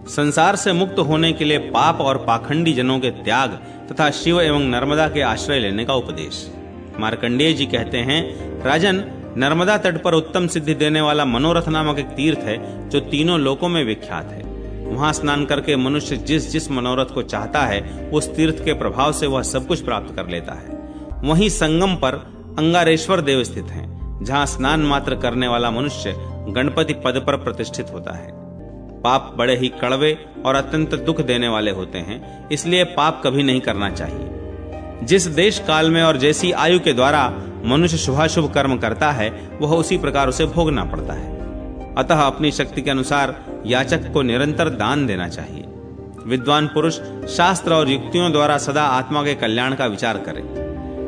संसार से मुक्त होने के लिए पाप और पाखंडी जनों के त्याग तथा शिव एवं नर्मदा के आश्रय लेने का उपदेश। मार्कंडेय जी कहते हैं, राजन, नर्मदा तट पर उत्तम सिद्धि देने वाला मनोरथ नामक एक तीर्थ है जो तीनों लोकों में विख्यात है। वहां स्नान करके मनुष्य जिस जिस मनोरथ को चाहता है उस तीर्थ के प्रभाव से वह सब कुछ प्राप्त कर लेता है। वहीं संगम पर अंगारेश्वर देव स्थित हैं, जहां स्नान मात्र करने वाला मनुष्य गणपति पद पर प्रतिष्ठित होता है। पाप बड़े ही कड़वे और अत्यंत दुख देने वाले होते हैं, इसलिए पाप कभी नहीं करना चाहिए। जिस देश काल में और जैसी आयु के द्वारा मनुष्य शुभाशुभ कर्म करता है वह उसी प्रकार उसे भोगना पड़ता है। अतः अपनी शक्ति के अनुसार याचक को निरंतर दान देना चाहिए। विद्वान पुरुष शास्त्र और युक्तियों द्वारा सदा आत्मा के कल्याण का विचार करे।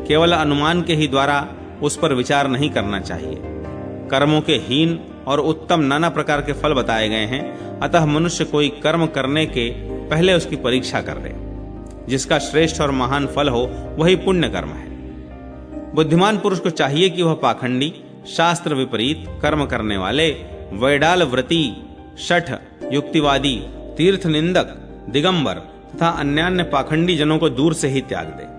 केवल अनुमान के ही द्वारा उस पर विचार नहीं करना चाहिए। कर्मों के हीन और उत्तम नाना प्रकार के फल बताए गए हैं, अतः मनुष्य कोई कर्म करने के पहले उसकी परीक्षा कर ले। जिसका श्रेष्ठ और महान फल हो वही पुण्य कर्म है। बुद्धिमान पुरुष को चाहिए कि वह पाखंडी, शास्त्र विपरीत कर्म करने वाले, वैडाल व्रती, शठ, युक्तिवादी, तीर्थ निंदक, दिगंबर तथा अन्यान्य पाखंडी जनों को दूर से ही त्याग दे।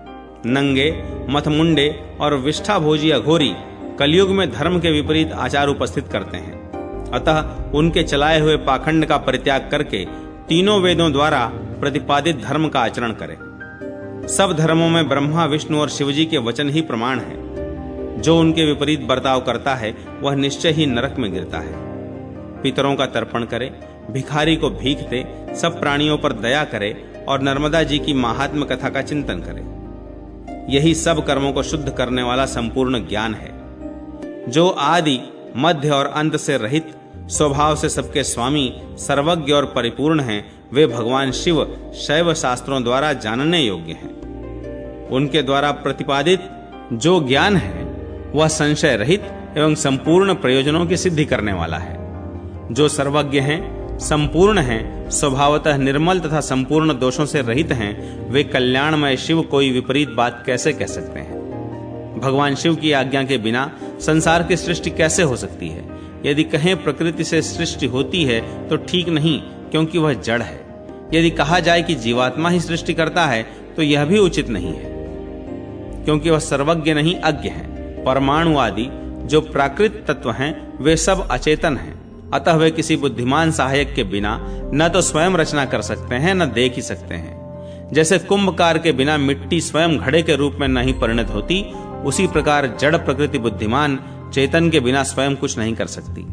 नंगे, मथमुंडे और विष्ठा भोजी अघोरी कलयुग में धर्म के विपरीत आचार उपस्थित करते हैं। अतः उनके चलाए हुए पाखंड का परित्याग करके तीनों वेदों द्वारा प्रतिपादित धर्म का आचरण करे। सब धर्मों में ब्रह्मा, विष्णु और शिवजी के वचन ही प्रमाण है। जो उनके विपरीत बर्ताव करता है वह निश्चय ही नरक में गिरता है। पितरों का तर्पण करे, भिखारी को भीख दे, सब प्राणियों पर दया करे और नर्मदा जी की महात्म्य कथा का चिंतन करे। यही सब कर्मों को शुद्ध करने वाला संपूर्ण ज्ञान है। जो आदि, मध्य और अंत से रहित, स्वभाव से सबके स्वामी, सर्वज्ञ और परिपूर्ण हैं, वे भगवान शिव शैव शास्त्रों द्वारा जानने योग्य हैं। उनके द्वारा प्रतिपादित जो ज्ञान है वह संशय रहित एवं संपूर्ण प्रयोजनों की सिद्धि करने वाला है। जो सर्वज्ञ हैं, संपूर्ण हैं, स्वभावतः निर्मल तथा संपूर्ण दोषों से रहित हैं, वे कल्याणमय शिव कोई विपरीत बात कैसे कह सकते हैं। भगवान शिव की आज्ञा के बिना संसार की सृष्टि कैसे हो सकती है। यदि कहें प्रकृति से सृष्टि होती है तो ठीक नहीं, क्योंकि वह जड़ है। यदि कहा जाए कि जीवात्मा ही सृष्टि करता है तो यह भी उचित नहीं है, क्योंकि वह सर्वज्ञ नहीं, अज्ञ है। परमाणु आदि जो प्राकृत तत्व हैं वे सब अचेतन हैं, अतः वे किसी बुद्धिमान सहायक के बिना न तो स्वयं रचना कर सकते हैं न देख ही सकते हैं। जैसे कुंभकार के बिना मिट्टी स्वयं घड़े के रूप में नहीं परिणत होती, उसी प्रकार जड़ प्रकृति बुद्धिमान चेतन के बिना स्वयं कुछ नहीं कर सकती।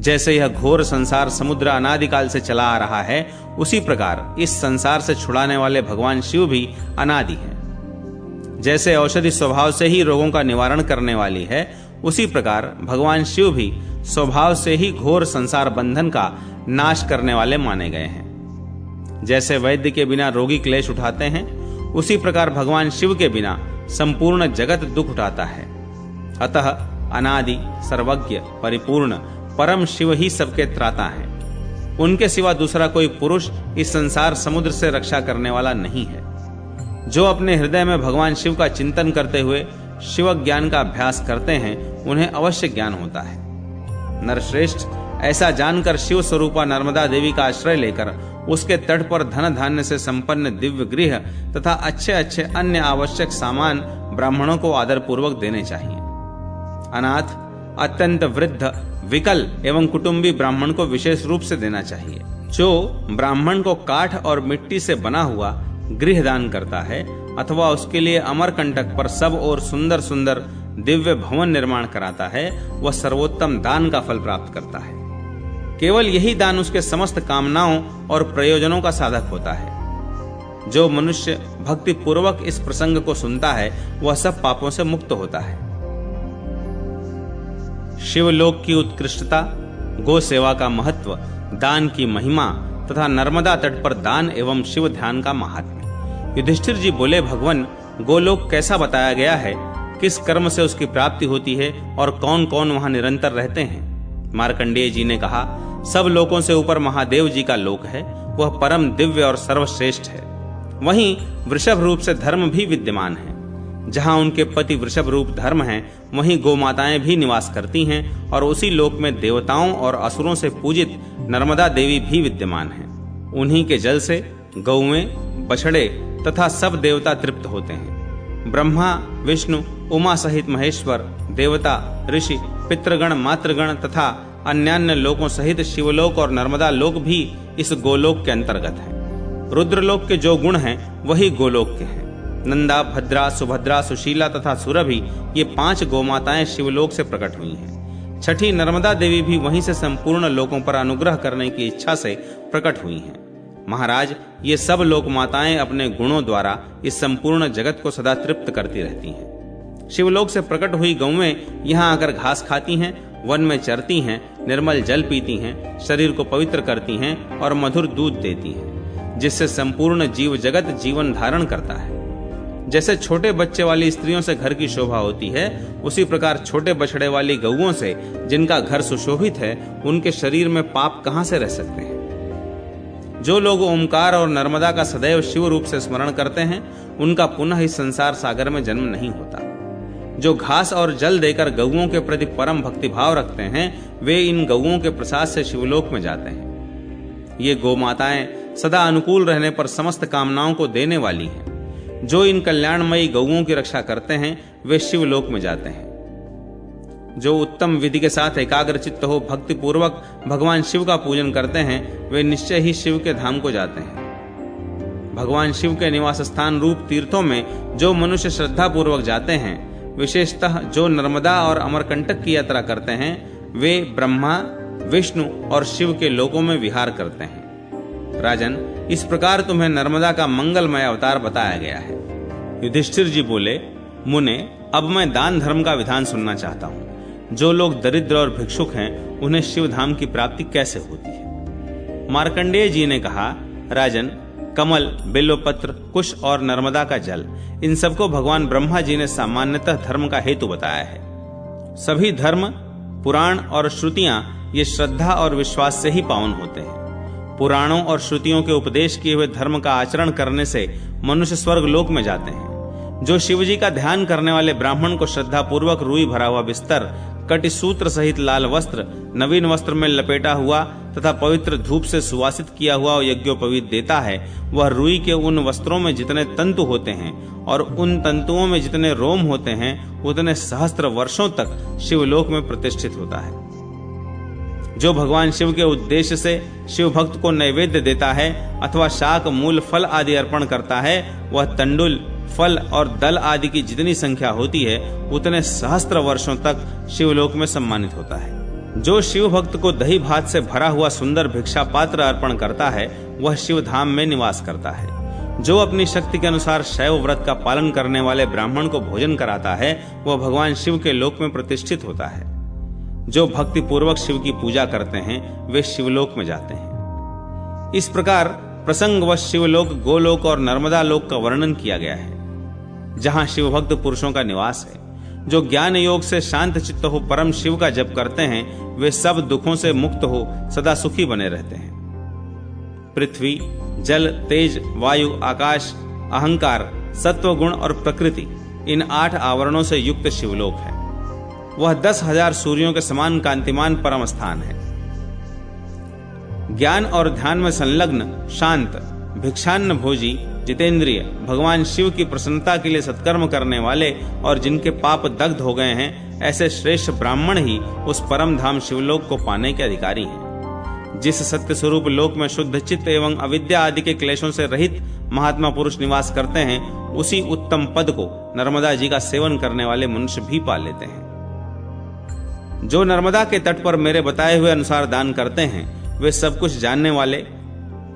जैसे यह घोर संसार समुद्र अनादिकाल से चला आ रहा है, उसी प्रकार इस संसार से छुड़ाने वाले भगवान शिव भी अनादि हैं। जैसे औषधि स्वभाव से ही रोगों का निवारण करने वाली है, उसी प्रकार भगवान शिव भी स्वभाव से ही घोर संसार बंधन का नाश करने वाले माने गए हैं। जैसे वैद्य के बिना रोगी क्लेश उठाते हैं, उसी प्रकार भगवान शिव के बिना संपूर्ण जगत दुख उठाता है। अतः अनादि, सर्वज्ञ, परिपूर्ण परम शिव ही सबके त्राता हैं। उनके सिवा दूसरा कोई पुरुष इस संसार समुद्र से रक्षा करने वाला नहीं है। जो अपने हृदय में भगवान शिव का चिंतन करते हुए शिव ज्ञान का अभ्यास करते हैं, उन्हें अवश्य ज्ञान होता है। नरश्रेष्ठ, ऐसा जानकर शिव स्वरूपा नर्मदा देवी का आश्रय लेकर उसके तट पर धन धान्य से संपन्न दिव्य गृह तथा अच्छे अच्छे अन्य आवश्यक सामान ब्राह्मणों को आदर पूर्वक देने चाहिए। अनाथ, अत्यंत वृद्ध, विकल एवं कुटुंबी ब्राह्मण को विशेष रूप से देना चाहिए। जो ब्राह्मण को काठ और मिट्टी से बना हुआ गृह दान करता है अथवा उसके लिए अमरकंटक पर सब और सुंदर सुंदर दिव्य भवन निर्माण कराता है, वह सर्वोत्तम दान का फल प्राप्त करता है। केवल यही दान उसके समस्त कामनाओं और प्रयोजनों का साधक होता है। जो मनुष्य भक्ति पूर्वक इस प्रसंग को सुनता है वह सब पापों से मुक्त होता है। शिवलोक की उत्कृष्टता, गो सेवा का महत्व, दान की महिमा तथा नर्मदा तट पर दान एवं शिव ध्यान का महात्म्य। युधिष्ठिर जी बोले, भगवान, गोलोक कैसा बताया गया है, किस कर्म से उसकी प्राप्ति होती है और कौन कौन वहां निरंतर रहते हैं। मार्कंडेय जी ने कहा, सब लोकों से ऊपर महादेव जी का लोक है, वह परम दिव्य और सर्वश्रेष्ठ है। वहीं वृषभ रूप से धर्म भी विद्यमान है। जहां उनके पति वृषभ रूप धर्म हैं, वहीं गोमाताएं भी निवास करती हैं और उसी लोक में देवताओं और असुरों से पूजित नर्मदा देवी भी विद्यमान हैं। उन्हीं के जल से गौएं, बछड़े तथा सब देवता तृप्त होते हैं। ब्रह्मा, विष्णु, उमा सहित महेश्वर, देवता, ऋषि, पितृगण, मातृगण तथा अन्यान्य लोकों सहित शिवलोक और नर्मदा लोक भी इस गोलोक के अंतर्गत हैं। रुद्रलोक के जो गुण हैं वही गोलोक के हैं। नंदा, भद्रा, सुभद्रा, सुशीला तथा सुरभि ये 5 गोमाताएं शिवलोक से प्रकट हुई हैं। छठी नर्मदा देवी भी वहीं से संपूर्ण लोकों पर अनुग्रह करने की इच्छा से प्रकट हुई हैं। महाराज, ये सब लोक माताएं अपने गुणों द्वारा इस संपूर्ण जगत को सदा तृप्त करती रहती हैं। शिवलोक से प्रकट हुई गौएं यहाँ आकर घास खाती हैं, वन में चरती हैं, निर्मल जल पीती हैं, शरीर को पवित्र करती हैं और मधुर दूध देती हैं, जिससे संपूर्ण जीव जगत जीवन धारण करता है। जैसे छोटे बच्चे वाली स्त्रियों से घर की शोभा होती है, उसी प्रकार छोटे बछड़े वाली गौओं से जिनका घर सुशोभित है, उनके शरीर में पाप कहां से रह सकते हैं। जो लोग ओमकार और नर्मदा का सदैव शिव रूप से स्मरण करते हैं, उनका पुनः इस संसार सागर में जन्म नहीं होता। जो घास और जल देकर गौओं के प्रति परम भक्तिभाव रखते हैं, वे इन गौओं के प्रसाद से शिवलोक में जाते हैं। ये गौ माताएं सदा अनुकूल रहने पर समस्त कामनाओं को देने वाली हैं। जो इन कल्याणमयी गौओं की रक्षा करते हैं, वे शिवलोक में जाते हैं। जो उत्तम विधि के साथ एकाग्र चित्त हो भक्ति पूर्वक भगवान शिव का पूजन करते हैं, वे निश्चय ही शिव के धाम को जाते हैं। भगवान शिव के निवास स्थान रूप तीर्थों में जो मनुष्य श्रद्धा पूर्वक जाते हैं, विशेषतः जो नर्मदा और अमरकंटक की यात्रा करते हैं, वे ब्रह्मा, विष्णु और शिव के लोकों में विहार करते हैं। राजन, इस प्रकार तुम्हें नर्मदा का मंगलमय अवतार बताया गया है। युधिष्ठिर जी बोले, मुने, अब मैं दान धर्म का विधान सुनना चाहता हूँ। जो लोग दरिद्र और भिक्षुक हैं, उन्हें शिव धाम की प्राप्ति कैसे होती है। मार्कंडेय जी ने कहा, राजन, कमल, बिल्वपत्र, कुश और नर्मदा का जल, इन सबको भगवान ब्रह्मा जी ने सामान्यतः धर्म का हेतु बताया है। सभी धर्म, पुराण और श्रुतियां ये श्रद्धा और विश्वास से ही पावन होते हैं। पुराणों और श्रुतियों के उपदेश किए हुए धर्म का आचरण करने से मनुष्य स्वर्ग लोक में जाते हैं। जो शिवजी का ध्यान करने वाले ब्राह्मण को श्रद्धा पूर्वक रुई भरा हुआ बिस्तर, कटि सूत्र सहित लाल वस्त्र, नवीन वस्त्र में लपेटा हुआ तथा पवित्र धूप से सुवासित किया हुआ यज्ञोपवीत देता है, वह रुई के उन वस्त्रों में जितने तंतु होते हैं और उन तंतुओं में जितने रोम होते हैं, उतने सहस्त्र वर्षों तक शिवलोक में प्रतिष्ठित होता है। जो भगवान शिव के उद्देश्य से शिव भक्त को नैवेद्य देता है अथवा शाक, मूल, फल आदि अर्पण करता है, वह तंडुल, फल और दल आदि की जितनी संख्या होती है, उतने सहस्त्र वर्षों तक शिवलोक में सम्मानित होता है। जो शिव भक्त को दही भात से भरा हुआ सुंदर भिक्षा पात्र अर्पण करता है, वह शिव धाम में निवास करता है। जो अपनी शक्ति के अनुसार शैव व्रत का पालन करने वाले ब्राह्मण को भोजन कराता है, वह भगवान शिव के लोक में प्रतिष्ठित होता है। जो भक्ति पूर्वक शिव की पूजा करते हैं, वे शिवलोक में जाते हैं। इस प्रकार प्रसंगवश शिवलोक, गोलोक और नर्मदा लोक का वर्णन किया गया है, जहां शिवभक्त पुरुषों का निवास है। जो ज्ञान योग से शांत चित्त हो परम शिव का जप करते हैं, वे सब दुखों से मुक्त हो सदा सुखी बने रहते हैं। पृथ्वी, जल, तेज, वायु, आकाश, अहंकार, सत्व गुण और प्रकृति, इन 8 आवरणों से युक्त शिवलोक है। वह 10,000 सूर्यों के समान कांतिमान परम स्थान है। ज्ञान और ध्यान में संलग्न, शांत, भिक्षान्न भोजी, जितेंद्रिय, भगवान शिव की प्रसन्नता के लिए सत्कर्म करने वाले और जिनके पाप दग्ध हो गए हैं, ऐसे श्रेष्ठ ब्राह्मण ही उस परम धाम शिवलोक को पाने के अधिकारी हैं। जिस सत्य स्वरूप लोक में शुद्ध चित्त एवं अविद्या आदि के क्लेशों से रहित महात्मा पुरुष निवास करते हैं, उसी उत्तम पद को नर्मदा जी का सेवन करने वाले मनुष्य भी पा लेते हैं। जो नर्मदा के तट पर मेरे बताए हुए अनुसार दान करते हैं, वे सब कुछ जानने वाले,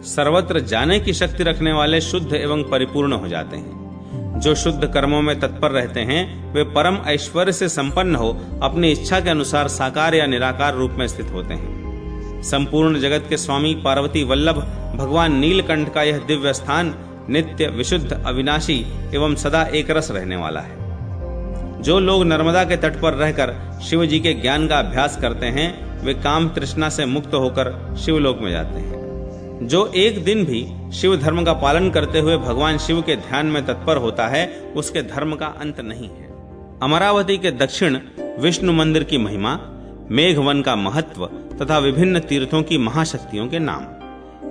सर्वत्र जाने की शक्ति रखने वाले शुद्ध एवं परिपूर्ण हो जाते हैं। जो शुद्ध कर्मों में तत्पर रहते हैं, वे परम ऐश्वर्य से संपन्न हो अपनी इच्छा के अनुसार साकार या निराकार रूप में स्थित होते हैं। संपूर्ण जगत के स्वामी पार्वती वल्लभ भगवान नीलकंठ का यह दिव्य स्थान नित्य, विशुद्ध, अविनाशी एवं सदा एक रस रहने वाला है। जो लोग नर्मदा के तट पर रहकर शिव जी के ज्ञान का अभ्यास करते हैं, वे काम तृष्णा से मुक्त होकर शिवलोक में जाते हैं। जो एक दिन भी शिव धर्म का पालन करते हुए भगवान शिव के ध्यान में तत्पर होता है, उसके धर्म का अंत नहीं है। अमरावती के दक्षिण विष्णु मंदिर की महिमा, मेघवन का महत्व तथा विभिन्न तीर्थों की महाशक्तियों के नाम।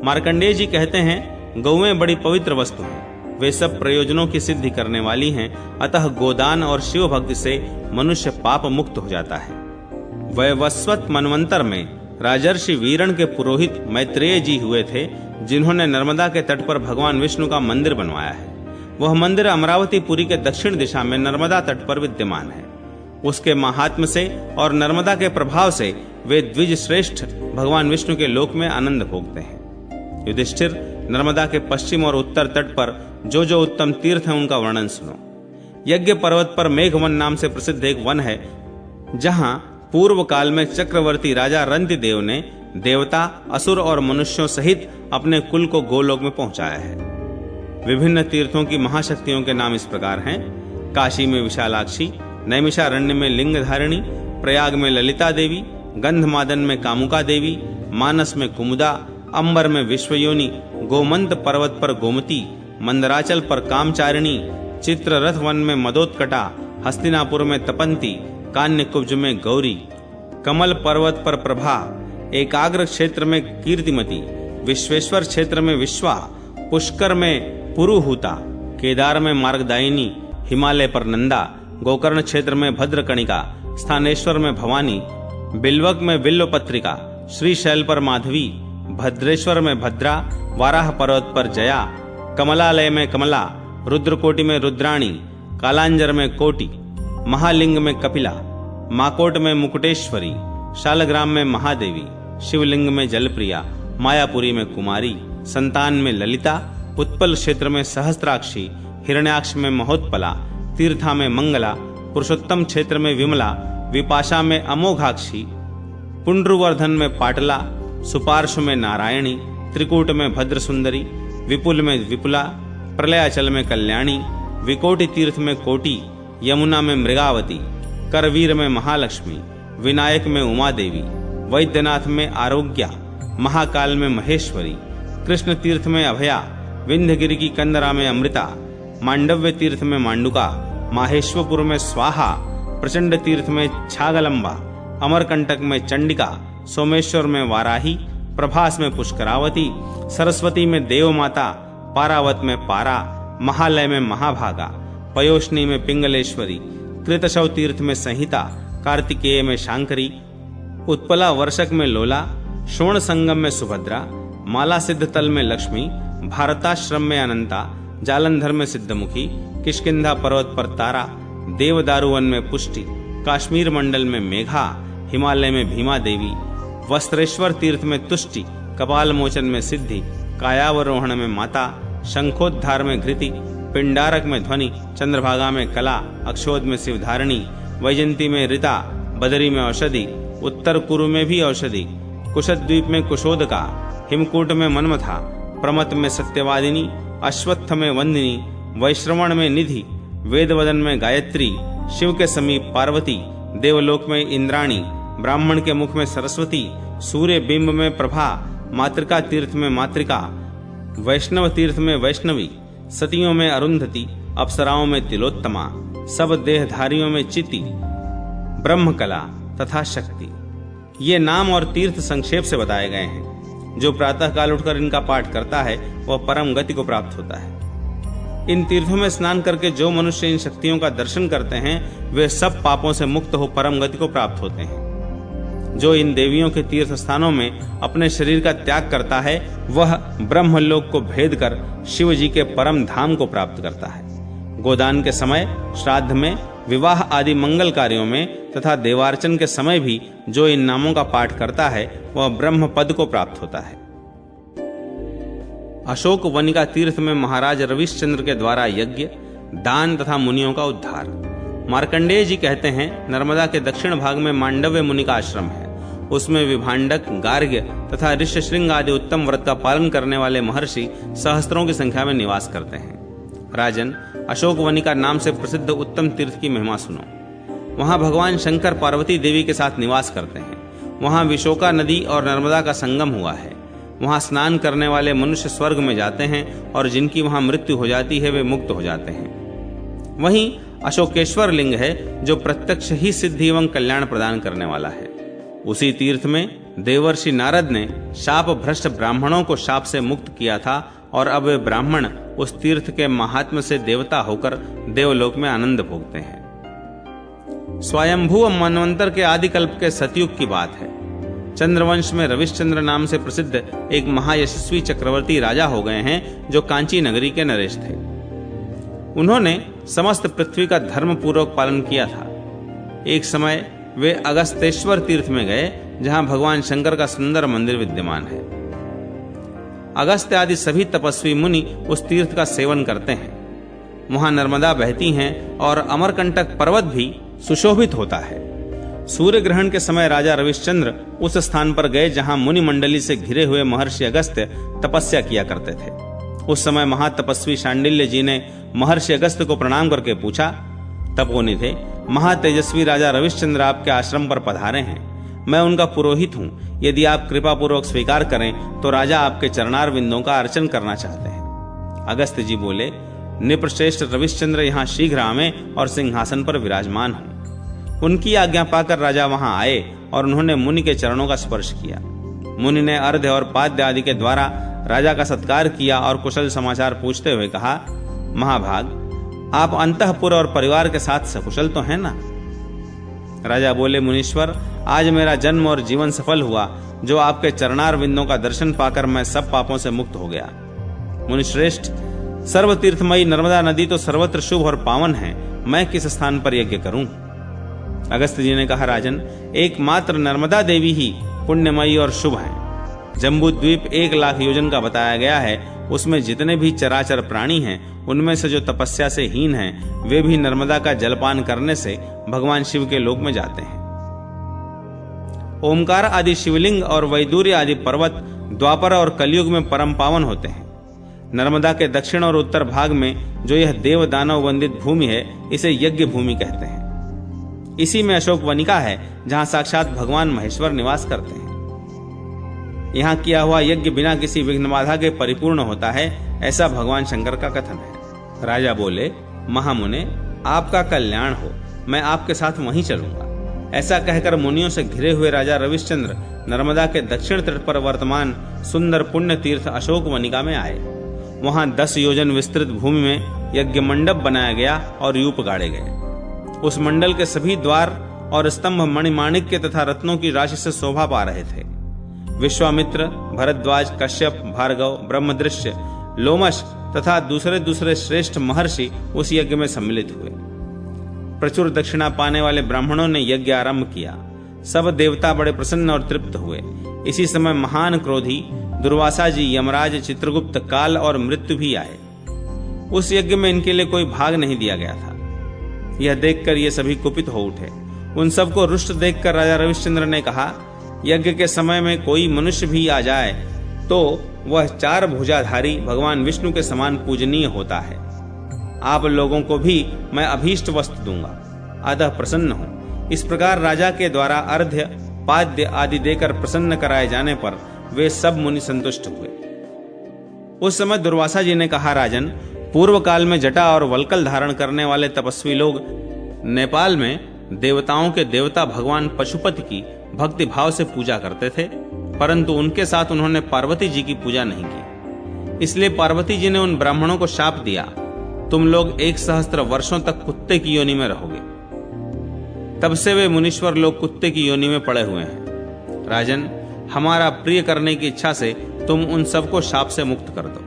मार्कंडेय जी कहते हैं, गौएं बड़ी पवित्र वस्तु हैं, वे सब प्रयोजनों की सिद्धि करने वाली हैं, अतः गोदान और शिव भक्ति से मनुष्य पाप मुक्त हो जाता है। वैवस्वत मनवंतर में राजर्षि वीरण के पुरोहित मैत्रेय जी हुए थे, जिन्होंने नर्मदा के तट पर भगवान विष्णु का मंदिर बनवाया है। वह मंदिर अमरावतीपुरी के दक्षिण दिशा में नर्मदा तट पर विद्यमान है। उसके महात्म्य से और नर्मदा के प्रभाव से वे द्विज श्रेष्ठ भगवान विष्णु के लोक में आनंद भोगते हैं। युधिष्ठिर, नर्मदा के पश्चिम और उत्तर तट पर जो जो उत्तम तीर्थ हैं उनका वर्णन सुनो। यज्ञ पर्वत पर मेघवन नाम से प्रसिद्ध एक वन है, जहां पूर्व काल में चक्रवर्ती राजा रंतिदेव ने देवता, असुर और मनुष्यों सहित अपने कुल को गोलोक में पहुंचाया है। विभिन्न तीर्थों की महाशक्तियों के नाम इस प्रकार हैं: काशी में विशालाक्षी, नैमिषारण्य में लिंगधारिणी, प्रयाग में ललिता देवी, गंधमादन में कामुका देवी, मानस में कुमुदा, अंबर में विश्वयोनि, गोमंत पर्वत पर गोमती, मंदराचल पर कामचारिणी, चित्ररथ वन में मदोत्कटा, हस्तिनापुर में तपंती, कान्य कुब्ज में गौरी, कमल पर्वत पर प्रभा, एकाग्र क्षेत्र में कीर्तिमती, विश्वेश्वर क्षेत्र में विश्वा, पुष्कर में पुरुहूता, केदार में मार्गदायिनी, हिमालय पर नंदा, गोकर्ण क्षेत्र में भद्रकणिका, स्थानेश्वर में भवानी, बिल्वक में बिल्वपत्रिका, श्रीशैल पर माधवी, भद्रेश्वर में भद्रा, वाराह पर्वत पर जया, कमलालय में कमला, रुद्रकोटि में रुद्राणी, कालांजर में कोटि, महालिंग में कपिला, माकोट में मुकुटेश्वरी, शालग्राम में महादेवी, शिवलिंग में जलप्रिया, मायापुरी में कुमारी, संतान में ललिता, उत्पल क्षेत्र में सहस्त्राक्षी, हिरण्याक्ष में महोत्पला, तीर्था में मंगला, पुरुषोत्तम क्षेत्र में विमला, विपाशा में अमोघाक्षी, पुंड्रुवर्धन में पाटला, सुपार्श्व में नारायणी, त्रिकूट में भद्र सुंदरी, विपुल में विपुला, प्रलयाचल में कल्याणी, विकोटि तीर्थ में कोटि, यमुना में मृगावती, करवीर में महालक्ष्मी, विनायक में उमा देवी, वैद्यनाथ में आरोग्या, महाकाल में महेश्वरी, कृष्ण तीर्थ में अभया, विंध्यगिरि की कंदरा में अमृता, मांडव्य तीर्थ में मांडुका, माहेश्वरपुर में स्वाहा, प्रचंड तीर्थ में छागलंबा, अमरकंटक में चंडिका, सोमेश्वर में वाराही, प्रभास में पुष्करावती, सरस्वती में देवमाता, पारावत में पारा, महालय में महाभागा, पयोष्णी में पिंगलेश्वरी, कृतशव तीर्थ में संहिता, कार्तिकेय में शांकरी, उत्पला वर्षक में लोला, शोण संगम में सुभद्रा, माला सिद्ध तल में लक्ष्मी, भारताश्रम में अनंता, जालंधर में सिद्धमुखी, किष्किंधा पर्वत पर तारा, देवदारुवन में पुष्टि, काश्मीर मंडल में मेघा, हिमालय में भीमा देवी, वस्त्रेश्वर तीर्थ में तुष्टि, कपाल मोचन में सिद्धि, कायावरोहण में माता, शंखोद्धार में घृति, पिंडारक में ध्वनि, चंद्रभागा में कला, अक्षोद में शिवधारिणी, वैजंती में ऋता, बदरी में औषधि, उत्तर कुरु में भी औषधि, कुशद्वीप में कुशोदका, हिमकूट में मनमथा, प्रमत में सत्यवादिनी, अश्वत्थ में वंदिनी, वैश्रवण में निधि, वेदवदन में गायत्री, शिव के समीप पार्वती, देवलोक में इंद्राणी, ब्राह्मण के मुख में सरस्वती, सूर्य बिंब में प्रभा, मातृका तीर्थ में मातृका, वैष्णव तीर्थ में वैष्णवी, सतियों में अरुंधति, अप्सराओं में तिलोत्तमा, सब देहधारियों में चिति, ब्रह्मकला तथा शक्ति। ये नाम और तीर्थ संक्षेप से बताए गए हैं। जो प्रातः काल उठकर इनका पाठ करता है वह परम गति को प्राप्त होता है। इन तीर्थों में स्नान करके जो मनुष्य इन शक्तियों का दर्शन करते हैं वे सब पापों से मुक्त हो परम गति को प्राप्त होते हैं। जो इन देवियों के तीर्थ स्थानों में अपने शरीर का त्याग करता है वह ब्रह्मलोक को भेद कर शिव जी के परम धाम को प्राप्त करता है। गोदान के समय, श्राद्ध में, विवाह आदि मंगल कार्यों में तथा देवार्चन के समय भी जो इन नामों का पाठ करता है वह ब्रह्म पद को प्राप्त होता है। अशोक वनिका तीर्थ में महाराज रविश्चंद्र के द्वारा यज्ञ, दान तथा मुनियों का उद्धार। मार्कंडेय जी कहते हैं, नर्मदा के दक्षिण भाग में मांडव्य मुनि का आश्रम है। उसमें विभांडक, गार्ग्य तथा ऋष्यशृंग आदि उत्तम व्रत का पालन करने वाले महर्षि सहस्त्रों की संख्या में निवास करते हैं। राजन, अशोक वनिका नाम से प्रसिद्ध उत्तम तीर्थ की महिमा सुनो। वहां भगवान शंकर पार्वती देवी के साथ निवास करते हैं। वहां विशोका नदी और नर्मदा का संगम हुआ है। वहां स्नान करने वाले मनुष्य स्वर्ग में जाते हैं और जिनकी वहां मृत्यु हो जाती है वे मुक्त हो जाते हैं। वहीं अशोकेश्वर लिंग है जो प्रत्यक्ष ही सिद्धि एवं कल्याण प्रदान करने वाला है। उसी तीर्थ में देवर्षि नारद ने शाप भ्रष्ट ब्राह्मणों को शाप से मुक्त किया था और अब वे ब्राह्मण उस तीर्थ के महात्म्य से देवता होकर देवलोक में आनंद भोगते हैं। स्वयंभू मनवंतर के आदि कल्प के सतयुग की बात है। चंद्रवंश में रविश्चंद्र नाम से प्रसिद्ध एक महायशस्वी चक्रवर्ती राजा हो गए हैं जो कांची नगरी के नरेश थे। उन्होंने समस्त पृथ्वी का धर्म पूर्वक पालन किया था। एक समय वे अगस्तेश्वर तीर्थ में गए जहां भगवान शंकर का सुंदर मंदिर विद्यमान है। अगस्त्य आदि सभी तपस्वी मुनि उस तीर्थ का सेवन करते हैं। वहां नर्मदा बहती हैं और अमरकंटक पर्वत भी सुशोभित होता है। सूर्य ग्रहण के समय राजा रविश्चंद्र उस स्थान पर गए जहां मुनि मंडली से घिरे हुए महर्षि अगस्त्य तपस्या किया करते थे। उस समय महातपस्वी शांडिल्य जी ने महर्षि अगस्त्य को प्रणाम करके पूछा, तपोनिधे, महातेजस्वी राजा रविश्चंद्र आपके आश्रम पर पधारे हैं। मैं उनका पुरोहित हूं। यदि आप कृपा पूर्वक स्वीकार करें तो राजा आपके चरणार बिंदों का अर्चन करना चाहते हैं। अगस्त्य जी बोले, निप्रश्रेष्ठ रविश्चंद्र यहाँ शीघ्र आवें और सिंहासन पर विराजमान हों। उनकी आज्ञा पाकर राजा वहां आए और उन्होंने मुनि के चरणों का स्पर्श किया। मुनि ने अर्घ्य और पाद्य आदि के द्वारा राजा का सत्कार किया और कुशल समाचार पूछते हुए कहा, महाभाग, आप अंतःपुर और परिवार के साथ सकुशल तो हैं ना? राजा बोले, मुनीश्वर, आज मेरा जन्म और जीवन सफल हुआ। जो आपके चरणार बिंदों का दर्शन पाकर मैं सब पापों से मुक्त हो गया। मुनिश्रेष्ठ, सर्वतीर्थमयी नर्मदा नदी तो सर्वत्र शुभ और पावन है। मैं किस स्थान पर यज्ञ करूं? अगस्त्य जी ने कहा, राजन, एकमात्र नर्मदा देवी ही पुण्यमयी और शुभ है। जम्बू द्वीप 1,00,000 योजन का बताया गया है। उसमें जितने भी चराचर प्राणी हैं, उनमें से जो तपस्या से हीन हैं, वे भी नर्मदा का जलपान करने से भगवान शिव के लोक में जाते हैं। ओमकार आदि शिवलिंग और वैदूर्य आदि पर्वत द्वापर और कलयुग में परम पावन होते हैं। नर्मदा के दक्षिण और उत्तर भाग में जो यह देव दानव वंदित भूमि है, इसे यज्ञ भूमि कहते हैं। इसी में अशोक वनिका है जहां साक्षात भगवान महेश्वर निवास करते हैं। यहाँ किया हुआ यज्ञ बिना किसी विघ्न बाधा के परिपूर्ण होता है, ऐसा भगवान शंकर का कथन है। राजा बोले, महामुने, आपका कल्याण हो। मैं आपके साथ वहीं चलूंगा। ऐसा कहकर मुनियों से घिरे हुए राजा रविश्चंद्र नर्मदा के दक्षिण तट पर वर्तमान सुंदर पुण्य तीर्थ अशोक वनिका में आए। वहां 10 योजन विस्तृत भूमि में यज्ञ मंडप बनाया गया और यूप गाड़े गए। उस मंडल के सभी द्वार और स्तंभ मणिमाणिक्य तथा रत्नों की राशि से शोभा पा रहे थे। विश्वामित्र, भरद्वाज, कश्यप, भार्गव, ब्रह्मदृश्य, लोमश तथा दूसरे श्रेष्ठ महर्षि उस यज्ञ में सम्मिलित हुए। प्रचुर दक्षिणा पाने वाले ब्राह्मणों ने यज्ञ आरंभ किया। सब देवता बड़े प्रसन्न और तृप्त हुए। इसी समय महान क्रोधी दुर्वासा जी, यमराज, चित्रगुप्त, काल और मृत्यु भी आए। उस यज्ञ में इनके लिए कोई भाग नहीं दिया गया था। यह देखकर ये सभी कुपित हो उठे। उन सबको रुष्ट देखकर राजा रविश्चंद्र ने कहा, यज्ञ के समय में कोई मनुष्य भी आ जाए तो वह 4 भुजाधारी भगवान विष्णु के समान पूजनीय होता है। आप लोगों को भी मैं अभीष्ट वस्तु दूंगा, अतः प्रसन्न हूं। इस प्रकार राजा के द्वारा अर्घ्य, पाद्य आदि देकर प्रसन्न कराए जाने पर वे सब मुनि संतुष्ट हुए। उस समय दुर्वासा जी ने कहा, राजन, पूर्व काल में जटा और वल्कल धारण करने वाले तपस्वी लोग नेपाल में देवताओं के देवता भगवान पशुपति की भक्ति भाव से पूजा करते थे, परंतु उनके साथ उन्होंने पार्वती जी की पूजा नहीं की। इसलिए पार्वती जी ने उन ब्राह्मणों को शाप दिया, तुम लोग 1 सहस्त्र वर्षों तक कुत्ते की योनि में रहोगे। तब से वे मुनीश्वर लोग कुत्ते की योनि में पड़े हुए हैं। राजन, हमारा प्रिय करने की इच्छा से तुम उन सबको शाप से मुक्त कर दो।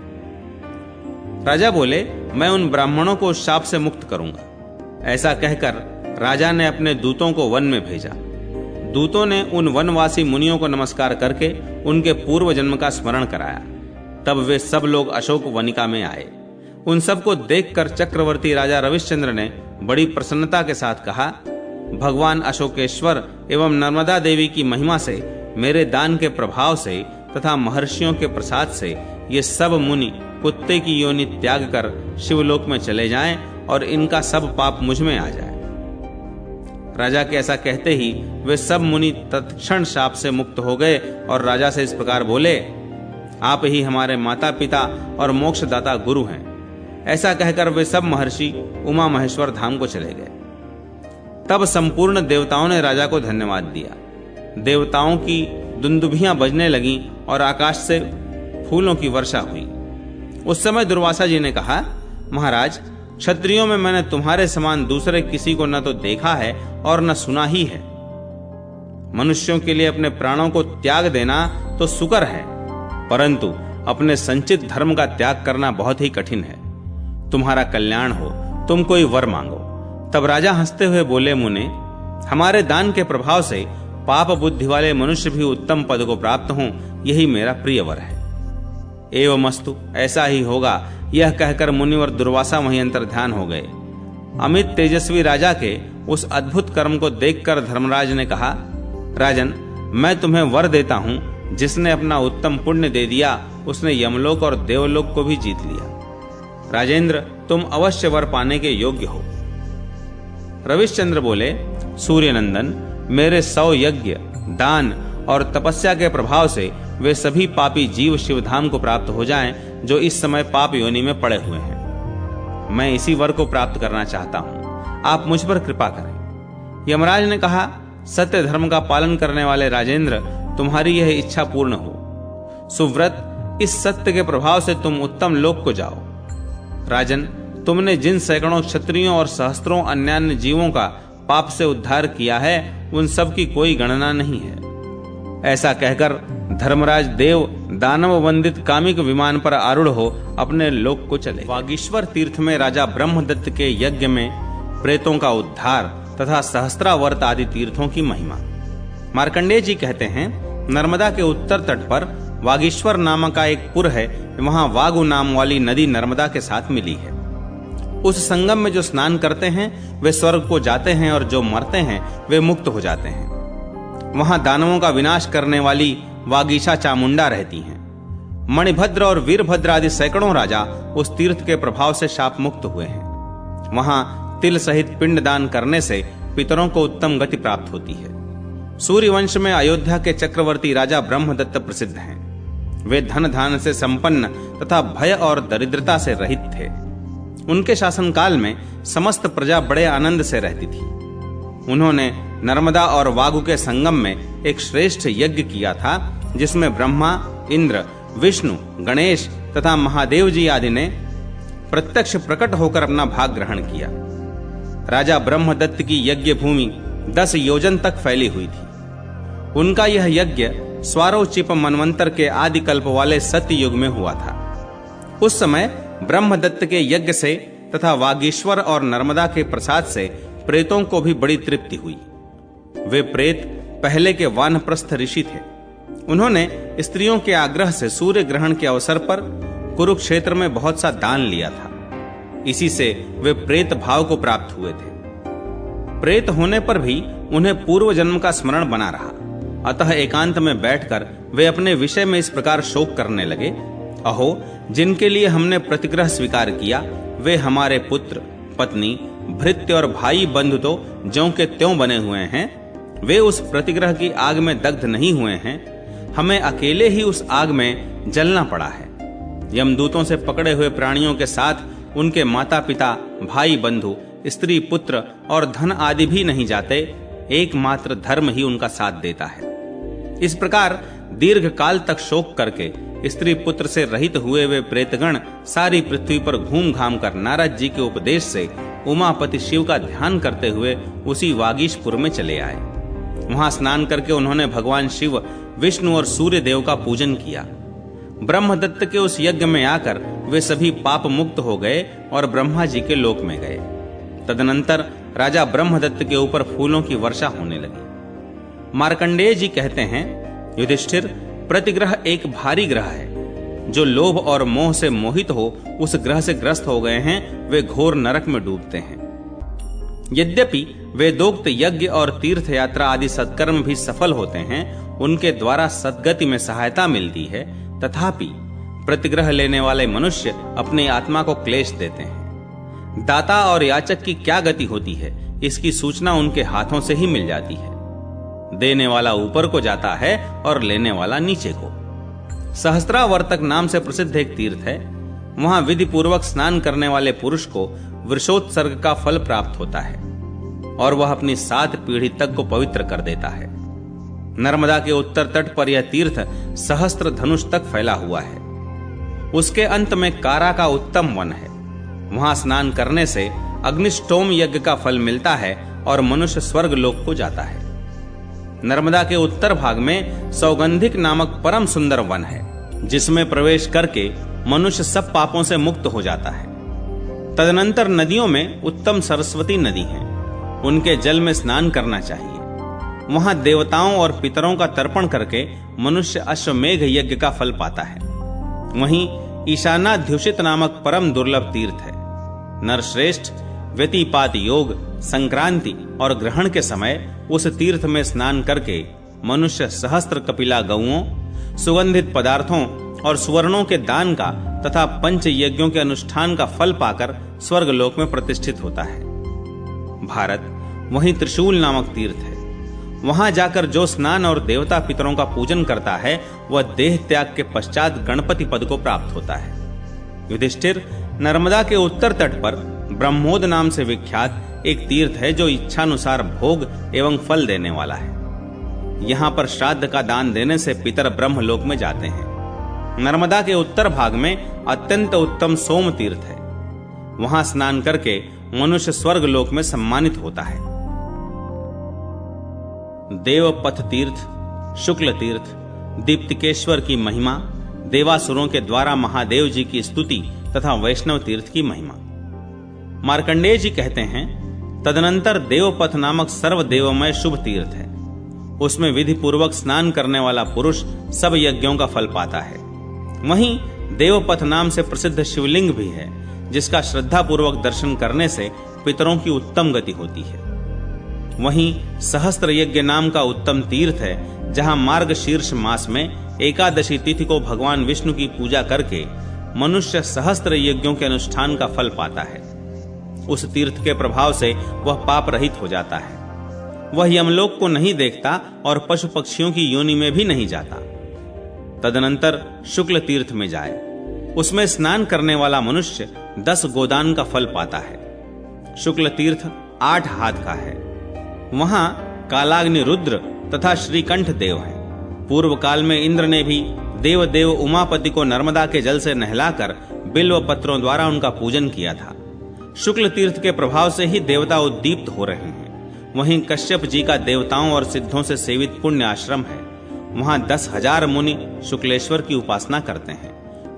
राजा बोले, मैं उन ब्राह्मणों को शाप से मुक्त करूंगा। ऐसा कहकर राजा ने अपने दूतों को वन में भेजा। दूतों ने उन वनवासी मुनियों को नमस्कार करके उनके पूर्व जन्म का स्मरण कराया। तब वे सब लोग अशोक वनिका में आए। उन सबको देखकर चक्रवर्ती राजा रविश्चंद्र ने बड़ी प्रसन्नता के साथ कहा, भगवान अशोकेश्वर एवं नर्मदा देवी की महिमा से, मेरे दान के प्रभाव से तथा महर्षियों के प्रसाद से ये सब मुनि कुत्ते की योनि त्याग कर शिवलोक में चले जाएं और इनका सब पाप मुझ में आ जाए। राजा के ऐसा कहते ही वे सब मुनि तत्क्षण शाप से मुक्त हो गए और राजा से इस प्रकार बोले, आप ही हमारे माता पिता और मोक्षदाता गुरु हैं। ऐसा कहकर वे सब महर्षि उमा महेश्वर धाम को चले गए। तब संपूर्ण देवताओं ने राजा को धन्यवाद दिया। देवताओं की दुंदुभियां बजने लगीं और आकाश से फूलों की वर्षा हुई। उस समय दुर्वासा जी ने कहा, महाराज, क्षत्रियों में मैंने तुम्हारे समान दूसरे किसी को न तो देखा है और न सुना ही है। मनुष्यों के लिए अपने प्राणों को त्याग देना तो सुकर है, परंतु अपने संचित धर्म का त्याग करना बहुत ही कठिन है। तुम्हारा कल्याण हो, तुम कोई वर मांगो। तब राजा हंसते हुए बोले, मुने, हमारे दान के प्रभाव से पाप बुद्धि वाले मनुष्य भी उत्तम पद को प्राप्त हों, यही मेरा प्रिय वर है। एवमस्तु, ऐसा ही होगा। यह कहकर मुनिवर दुर्वासा वहीं अंतर्ध्यान हो गए। अमित तेजस्वी राजा के उस अद्भुत कर्म को देखकर धर्मराज ने कहा, राजन, मैं तुम्हें वर देता हूं, जिसने अपना उत्तम पुण्य दे दिया उसने यमलोक और देवलोक को भी जीत लिया। राजेंद्र, तुम अवश्य वर पाने के योग्य हो। रविश्चंद्र बोले, सूर्यनंदन, मेरे 100 यज्ञ, दान और तपस्या के प्रभाव से वे सभी पापी जीव शिवधाम को प्राप्त हो जाएं, जो इस समय पाप योनि में पड़े हुए हैं। मैं इसी वर को प्राप्त करना चाहता हूं, आप मुझ पर कृपा करें। यमराज ने कहा, सत्य धर्म का पालन करने वाले राजेंद्र, तुम्हारी यह इच्छा पूर्ण हो। सुव्रत, इस सत्य के प्रभाव से तुम उत्तम लोक को जाओ। राजन, तुमने जिन सैकड़ों क्षत्रियों और सहस्त्रों अन्यान्य जीवों का पाप से उद्धार किया है, उन सब की कोई गणना नहीं है। ऐसा कहकर धर्मराज देव दानव वंदित कामिक विमान पर आरूढ़ हो अपने लोक को चले। वागीश्वर तीर्थ में राजा ब्रह्मदत्त के यज्ञ में प्रेतों का उद्धार तथा सहस्त्रावर्त आदि तीर्थों की महिमा। मार्कंडेय जी कहते हैं, नर्मदा के उत्तर तट पर वागीश्वर नामक का एक पुर है। वहां वागु नाम वाली नदी नर्मदा के साथ मिली है। उस संगम में जो स्नान करते हैं वे स्वर्ग को जाते हैं, और जो मरते हैं वे मुक्त हो जाते हैं। वहां दानवों का विनाश करने वाली वागीशा चामुंडा रहती हैं। मणिभद्र और वीरभद्र आदि सैकड़ों राजा उस तीर्थ के प्रभाव से शाप मुक्त हुए हैं। वहां तिल सहित पिंड दान करने से पितरों को उत्तम गति प्राप्त होती है। सूर्यवंश में अयोध्या के चक्रवर्ती राजा ब्रह्मदत्त प्रसिद्ध हैं। वे धन धान से संपन्न तथा भय और दरिद्रता से रहित थे। उनके शासनकाल में समस्त प्रजा बड़े आनंद से रहती थी। उन्होंने नर्मदा और वागु के संगम में एक श्रेष्ठ यज्ञ किया था, जिसमें ब्रह्मा, इंद्र, विष्णु, गणेश तथा महादेव जी आदि ने प्रत्यक्ष प्रकट होकर अपना भाग ग्रहण किया। राजा ब्रह्मदत्त की यज्ञ भूमि 10 योजन तक फैली हुई थी। उनका यह यज्ञ स्वारोचिप मनवंतर के आदि कल्प वाले सत्य युग में हुआ था। उस समय ब्रह्मदत्त के यज्ञ से तथा वागीश्वर और नर्मदा के प्रसाद से प्रेतों को भी बड़ी तृप्ति हुई। वे प्रेत पहले के वानप्रस्थ ऋषि थे। उन्होंने स्त्रियों के आग्रह से सूर्य ग्रहण के अवसर पर कुरुक्षेत्र में बहुत सा दान लिया था। इसी से वे प्रेत भाव को प्राप्त हुए थे। प्रेत होने पर भी उन्हें पूर्व जन्म का स्मरण बना रहा। अतः एकांत में बैठकर वे अपने विषय में इस प्रकार शोक करने लगे, अहो, जिनके लिए हमने प्रतिग्रह स्वीकार किया, वे हमारे पुत्र, पत्नी, भृत्य और भाई बंधु तो ज्यों के त्यों बने हुए हैं। वे उस प्रतिग्रह की आग में दग्ध नहीं हुए हैं। हमें अकेले ही उस आग में जलना पड़ा है। यमदूतों से पकड़े हुए प्राणियों के साथ उनके माता पिता, भाई बंधु, स्त्री पुत्र और धन आदि भी नहीं जाते। एकमात्र धर्म ही उनका साथ देता है। इस प्रकार दीर्घ काल तक शोक करके स्त्री पुत्र से रहित हुए वे प्रेतगण सारी पृथ्वी पर घूम घाम कर नारद जी के उपदेश से उमापति शिव का ध्यान करते हुए उसी वागीशपुर में चले आए। वहां स्नान करके उन्होंने भगवान शिव, विष्णु और सूर्य देव का पूजन किया। ब्रह्मदत्त के उस यज्ञ में आकर वे सभी पाप मुक्त हो गए और ब्रह्मा जी के लोक में गए। तदनंतर राजा ब्रह्मदत्त के ऊपर फूलों की वर्षा होने लगी। मार्कंडेय जी कहते हैं, युधिष्ठिर, प्रतिग्रह एक भारी ग्रह है। जो लोभ और मोह से मोहित हो उस ग्रह से ग्रस्त हो गए हैं, वे घोर नरक में डूबते हैं। यद्यपि वेदोक्त यज्ञ और तीर्थ यात्रा आदि सत्कर्म भी सफल होते हैं, उनके द्वारा सद्गति में सहायता मिलती है, तथापि प्रतिग्रह लेने वाले मनुष्य अपनी आत्मा को क्लेश देते हैं। दाता और याचक की क्या गति होती है, इसकी सूचना उनके हाथों से ही मिल जाती है। देने वाला ऊपर को जाता है और लेने वाला नीचे को। सहस्त्रावर्तक नाम से प्रसिद्ध एक तीर्थ है। वहां विधि पूर्वक स्नान करने वाले पुरुष को वृषोत्सर्ग का फल प्राप्त होता है और वह अपनी 7 पीढ़ी तक को पवित्र कर देता है। नर्मदा के उत्तर तट पर यह तीर्थ सहस्त्र धनुष तक फैला हुआ है। उसके अंत में कारा का उत्तम वन है। वहां स्नान करने से अग्निष्टोम यज्ञ का फल मिलता है और मनुष्य स्वर्ग लोक को जाता है। नर्मदा के उत्तर भाग में सौगंधिक नामक परम सुंदर वन है, जिसमें प्रवेश करके मनुष्य सब पापों से मुक्त हो जाता है। तदनंतर नदियों में उत्तम सरस्वती नदी है, उनके जल में स्नान करना चाहिए। वहां देवताओं और पितरों का तर्पण करके मनुष्य अश्वमेघ यज्ञ का फल पाता है। वहीं ईशानाध्युषित नामक परम दुर्लभ तीर्थ है। नरश्रेष्ठ व्यतिपात योग, संक्रांति और ग्रहण के समय उस तीर्थ में स्नान करके मनुष्य सहस्त्र कपिला गौओं, सुगंधित पदार्थों और सुवर्णों के दान का तथा पंच यज्ञों के अनुष्ठान का फल पाकर स्वर्गलोक में प्रतिष्ठित होता है। भारत वहीं त्रिशूल नामक तीर्थ है। वहां जाकर जो स्नान और देवता पितरों का पूजन करता है, वह देह त्याग के पश्चात गणपति पद को प्राप्त होता है। युधिष्ठिर, नर्मदा के उत्तर तट पर ब्रह्मोद नाम से विख्यात एक तीर्थ है, जो इच्छानुसार भोग एवं फल देने वाला है। यहाँ पर श्राद्ध का दान देने से पितर ब्रह्मलोक में जाते हैं। नर्मदा के उत्तर भाग में अत्यंत उत्तम सोम तीर्थ है। वहां स्नान करके मनुष्य स्वर्ग लोक में सम्मानित होता है। देवपथ तीर्थ, शुक्ल तीर्थ, दीप्तिकेश्वर की महिमा, देवासुरों के द्वारा महादेव जी की स्तुति तथा वैष्णव तीर्थ की महिमा। मार्कंडेय जी कहते हैं, तदनंतर देवपथ नामक सर्वदेवमय शुभ तीर्थ है। उसमें विधि पूर्वक स्नान करने वाला पुरुष सब यज्ञों का फल पाता है। वहीं देवपथ नाम से प्रसिद्ध शिवलिंग भी है, जिसका श्रद्धा पूर्वक दर्शन करने से पितरों की उत्तम गति होती है। वहीं सहस्त्र यज्ञ नाम का उत्तम तीर्थ है, जहां मार्गशीर्ष मास में एकादशी तिथि को भगवान विष्णु की पूजा करके मनुष्य सहस्त्र यज्ञों के अनुष्ठान का फल पाता है। उस तीर्थ के प्रभाव से वह पाप रहित हो जाता है। वह यमलोक को नहीं देखता और पशु पक्षियों की योनि में भी नहीं जाता। तदनंतर शुक्ल तीर्थ में जाए। उसमें स्नान करने वाला मनुष्य 10 गोदान का फल पाता है। शुक्ल तीर्थ 8 हाथ का है। वहां कालाग्नि रुद्र तथा श्रीकंठ देव हैं। पूर्व काल में इंद्र ने भी देव उमापति को नर्मदा के जल से नहलाकर बिल्व पत्रों द्वारा उनका पूजन किया था। शुक्ल तीर्थ के प्रभाव से ही देवता उद्दीप्त हो रहे हैं। वहीं कश्यप जी का देवताओं और सिद्धों से सेवित पुण्य आश्रम है। वहां 10,000 मुनि शुक्लेश्वर की उपासना करते हैं।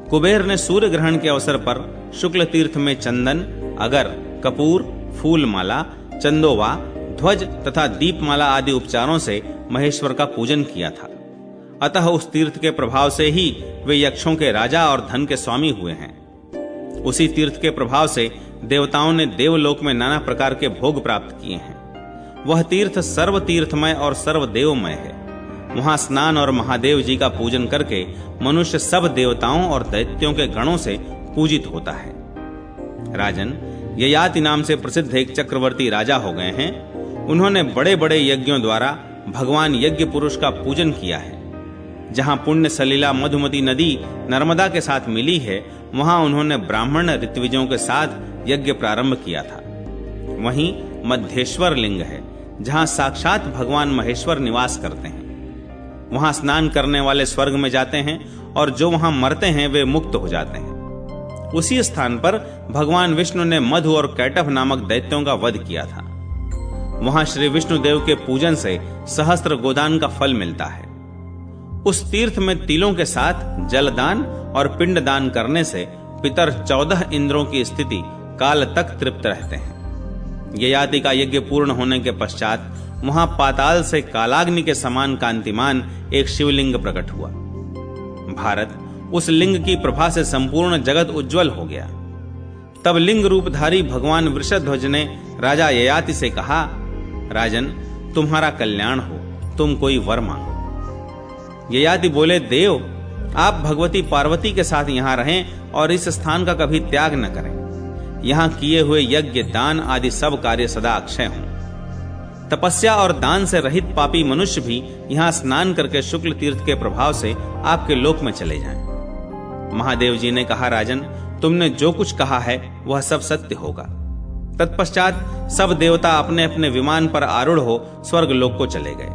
कुबेर ने सूर्य ग्रहण के अवसर पर शुक्ल तीर्थ में चंदन, अगर, कपूर, फूलमाला, चंदोवा, ध्वज तथा दीपमाला आदि उपचारों से महेश्वर का पूजन किया था। अतः उस तीर्थ के प्रभाव से ही वे यक्षों के राजा और धन के स्वामी हुए हैं। उसी तीर्थ के प्रभाव से देवताओं ने देवलोक में नाना प्रकार के भोग प्राप्त किए हैं। वह तीर्थ सर्व तीर्थमय और सर्वदेवमय है। वहां स्नान और महादेव जी का पूजन करके मनुष्य सब देवताओं और दैत्यों के गणों से पूजित होता है। राजन, ययाति नाम से प्रसिद्ध एक चक्रवर्ती राजा हो गए हैं। उन्होंने बड़े बड़े यज्ञों द्वारा भगवान यज्ञ पुरुष का पूजन किया है। जहां पुण्य सलीला मधुमती नदी नर्मदा के साथ मिली है, वहां उन्होंने ब्राह्मण ऋत्विजों के साथ यज्ञ प्रारंभ किया था। वहीं मध्येश्वर लिंग है, जहां साक्षात भगवान महेश्वर निवास करते हैं। वहां स्नान करने वाले स्वर्ग में जाते हैं और जो वहां मरते हैं वे मुक्त हो जाते हैं। उसी स्थान पर भगवान विष्णु ने मधु और कैटभ नामक दैत्यों का वध किया था। वहां श्री विष्णु देव के पूजन से सहस्त्र गोदान का फल मिलता है। उस तीर्थ में तिलों के साथ जलदान और पिंडदान करने से पितर 14 इंद्रों की स्थिति काल तक तृप्त रहते हैं। ययाति का यज्ञ पूर्ण होने के पश्चात वहां पाताल से कालाग्नि के समान कांतिमान एक शिवलिंग प्रकट हुआ। भारत उस लिंग की प्रभा से संपूर्ण जगत उज्जवल हो गया। तब लिंग रूपधारी भगवान वृषध्वज ने राजा ययाति से कहा, राजन, तुम्हारा कल्याण हो, तुम कोई वर मांगो। ययाति बोले, देव, आप भगवती पार्वती के साथ यहाँ रहें और इस स्थान का कभी त्याग न करें। यहाँ किए हुए यज्ञ, दान आदि सब कार्य सदा अक्षय हों। तपस्या और दान से रहित पापी मनुष्य भी यहाँ स्नान करके शुक्ल तीर्थ के प्रभाव से आपके लोक में चले जाएं। महादेव जी ने कहा, राजन, तुमने जो कुछ कहा है वह सब सत्य होगा। तत्पश्चात सब देवता अपने अपने विमान पर आरूढ़ हो स्वर्ग लोक को चले गए।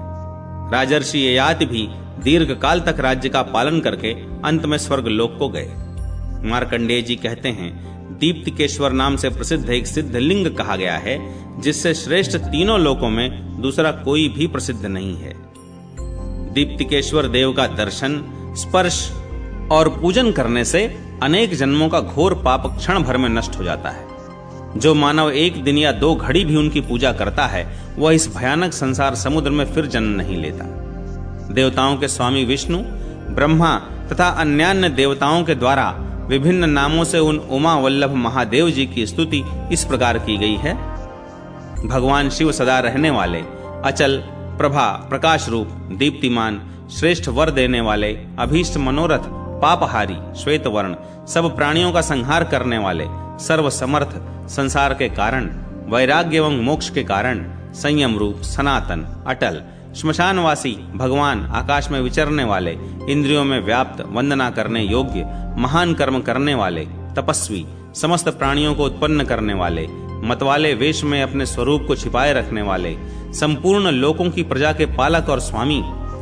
राजर्षि ययाति भी दीर्घ काल तक राज्य का पालन करके अंत में स्वर्ग लोक को गए। मार्कंडेय जी कहते हैं, दीप्तिकेश्वर नाम से प्रसिद्ध एक सिद्ध लिंग कहा गया है, जिससे श्रेष्ठ तीनों लोकों में दूसरा कोई भी प्रसिद्ध नहीं है। दीप्तिकेश्वर देव का दर्शन, स्पर्श और पूजन करने से अनेक जन्मों का घोर पाप क्षण भर में नष्ट हो जाता है। जो मानव एक दिन या 2 घड़ी भी उनकी पूजा करता है, वह इस भयानक संसार समुद्र में फिर जन्म नहीं लेता। देवताओं के स्वामी विष्णु, ब्रह्मा तथा अन्यान्य देवताओं के द्वारा विभिन्न नामों से उन उमा वल्लभ महादेव जी की स्तुति इस प्रकार की गई है। भगवान शिव सदा रहने वाले, अचल, प्रभा, प्रकाश रूप, दीप्तिमान, श्रेष्ठ वर देने वाले, अभीष्ट मनोरथ, पापहारी, श्वेत वर्ण, सब प्राणियों का संहार करने वाले, सर्व समर्थ, संसार के कारण, वैराग्य एवं मोक्ष के कारण, संयम रूप, सनातन, अटल, श्मशानवासी, भगवान, आकाश में विचरने वाले, इंद्रियों में व्याप्त, वंदना करने योग्य, महान कर्म करने वाले, तपस्वी, समस्त प्राणियों को उत्पन्न करने वाले, मतवाले वेश में अपने स्वरूप को छिपाए रखने वाले, संपूर्ण लोकों की प्रजा के पालक और स्वामी,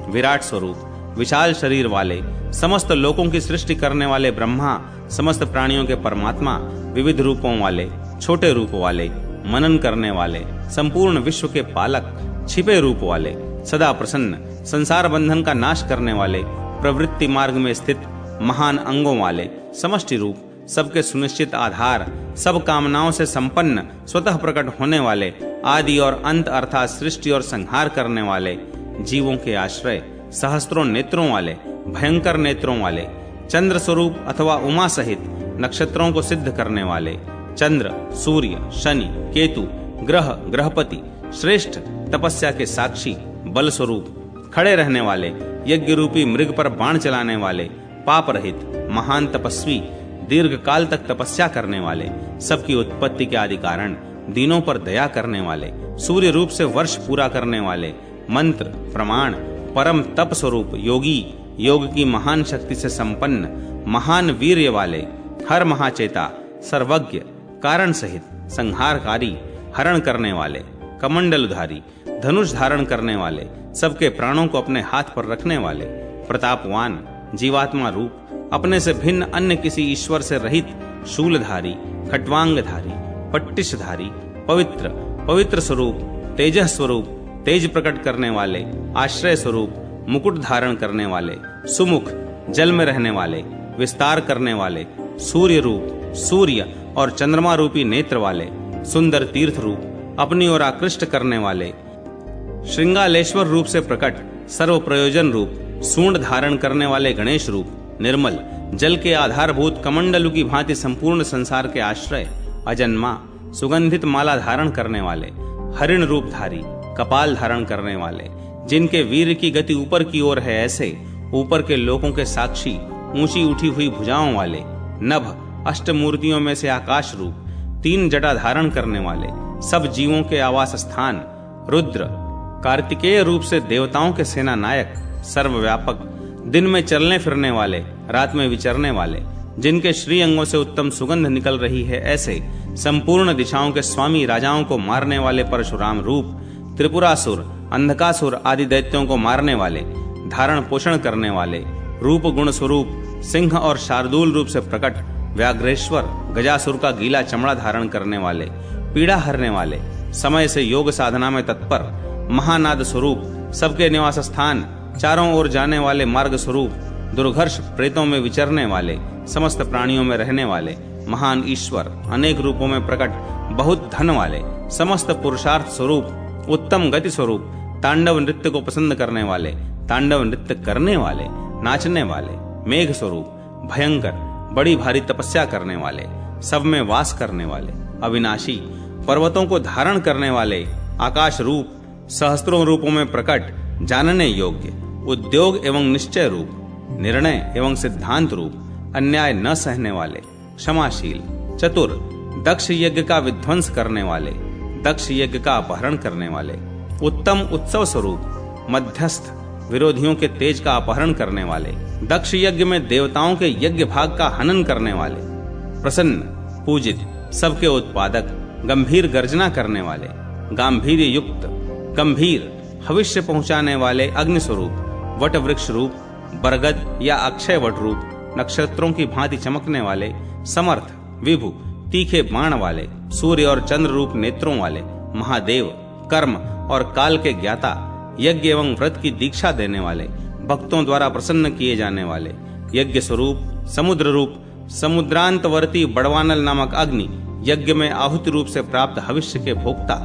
विराट स्वरूप, विशाल शरीर वाले, समस्त लोकों की सृष्टि करने वाले ब्रह्मा, समस्त प्राणियों के परमात्मा, विविध रूपों वाले, छोटे रूप वाले, मनन करने वाले, संपूर्ण विश्व के पालक, छिपे रूप वाले, सदा प्रसन्न, संसार बंधन का नाश करने वाले, प्रवृत्ति मार्ग में स्थित, महान अंगों वाले, समष्टि रूप, सबके सुनिश्चित आधार, सब कामनाओं से संपन्न, स्वतः प्रकट होने वाले, आदि और अंत अर्थात सृष्टि और संहार करने वाले, जीवों के आश्रय, सहस्त्रों नेत्रों वाले, भयंकर नेत्रों वाले, चंद्र स्वरूप अथवा उमा सहित नक्षत्रों को सिद्ध करने वाले, चंद्र, सूर्य, शनि, केतु, ग्रह, ग्रहपति, श्रेष्ठ तपस्या के साक्षी, बल स्वरूप, खड़े रहने वाले, यज्ञ रूपी मृग पर बाण चलाने वाले, पाप रहित, महान तपस्वी, दीर्घ काल तक तपस्या करने वाले, सबकी उत्पत्ति के आदि कारण, दीनों पर दया करने वाले, सूर्य रूप से वर्ष पूरा करने वाले, मंत्र, प्रमाण, परम तप स्वरूप, योगी, योग की महान शक्ति से संपन्न, महान वीर्य वाले, हर महाचेता, सर्वज्ञ, कारण सहित, संहारकारी, हरण करने वाले, कमंडलधारी, धनुष धारण करने वाले, सबके प्राणों को अपने हाथ पर रखने वाले, प्रतापवान, जीवात्मा रूप, अपने से भिन्न अन्य किसी ईश्वर से रहित, शूलधारी, खट्वांगधारी, पट्टिशधारी, पवित्र, पवित्र स्वरूप, तेजस स्वरूप, तेज प्रकट करने वाले, आश्रय स्वरूप, मुकुट धारण करने वाले, सुमुख, जल में रहने वाले, विस्तार करने वाले, सूर्य रूप, सूर्य और चंद्रमा रूपी नेत्र वाले, सुंदर तीर्थ रूप, अपनी ओर आकृष्ट करने वाले, श्रृंगालेश्वर रूप से प्रकट, सर्व प्रयोजन रूप, सूंड धारण करने वाले गणेश रूप, निर्मल, जल के आधारभूत कमंडलु की भांति संपूर्ण संसार के आश्रय, अजन्मा, सुगंधित माला धारण करने वाले, हरिण रूपधारी, कपाल धारण करने वाले, जिनके वीर की गति ऊपर की ओर है, ऐसे ऊपर के लोकों के साक्षी, ऊंची उठी हुई भुजाओं वाले, नभ, अष्टमूर्तियों में से आकाश रूप, 3 जटा धारण करने वाले, सब जीवों के आवास स्थान, रुद्र, कार्तिकेय रूप से देवताओं के सेना नायक, सर्वव्यापक, दिन में चलने फिरने वाले, रात में विचरने वाले, जिनके श्री अंगों से उत्तम सुगंध निकल रही है, ऐसे संपूर्ण दिशाओं के स्वामी, राजाओं को मारने वाले परशुराम रूप, त्रिपुरासुर, अंधकासुर आदि दैत्यों को मारने वाले, धारण पोषण करने वाले, रूप गुण स्वरूप, सिंह और शार्दूल रूप से प्रकट, व्याघ्रेश्वर, गजासुर का गीला चमड़ा धारण करने वाले, पीड़ा हरने वाले, समय से योग साधना में तत्पर, महानाद स्वरूप, सबके निवास स्थान, चारों ओर जाने वाले मार्ग स्वरूप, दुर्घर्ष प्रेतों में विचरने वाले, समस्त प्राणियों में रहने वाले, महान ईश्वर, अनेक रूपों में प्रकट, बहुत धन वाले, समस्त पुरुषार्थ स्वरूप, उत्तम गति स्वरूप, तांडव नृत्य को पसंद करने वाले, तांडव नृत्य करने वाले, नाचने वाले, मेघ स्वरूप, भयंकर, बड़ी भारी तपस्या करने वाले, सब में वास करने वाले, अविनाशी, पर्वतों को धारण करने वाले, आकाश रूप, सहस्त्रों रूपों में प्रकट, जानने योग्य, उद्योग एवं निश्चय रूप, निर्णय एवं सिद्धांत रूप, अन्याय न सहने वाले, क्षमाशील, चतुर, दक्ष यज्ञ का विध्वंस करने वाले, दक्ष यज्ञ का अपहरण करने वाले, उत्तम उत्सव स्वरूप, मध्यस्थ, विरोधियों के तेज का अपहरण करने वाले, दक्ष यज्ञ में देवताओं के यज्ञ भाग का हनन करने वाले, प्रसन्न, पूजित, सबके उत्पादक, गंभीर गर्जना करने वाले, गांभीर्य युक्त, गंभीर, भविष्य पहुंचाने वाले अग्नि स्वरूप, वट वृक्ष रूप, बरगद या अक्षय वट रूप, नक्षत्रों की भांति चमकने वाले, समर्थ, विभु, तीखे बाण वाले, सूर्य और चंद्र रूप नेत्रों वाले, महादेव, कर्म और काल के ज्ञाता, यज्ञ एवं व्रत की दीक्षा देने वाले, भक्तों द्वारा प्रसन्न किए जाने वाले, यज्ञ स्वरूप, समुद्र रूप, समुद्रांतवर्ती बड़वानल नामक अग्नि, यज्ञ में आहुति रूप से प्राप्त भविष्य के भोक्ता,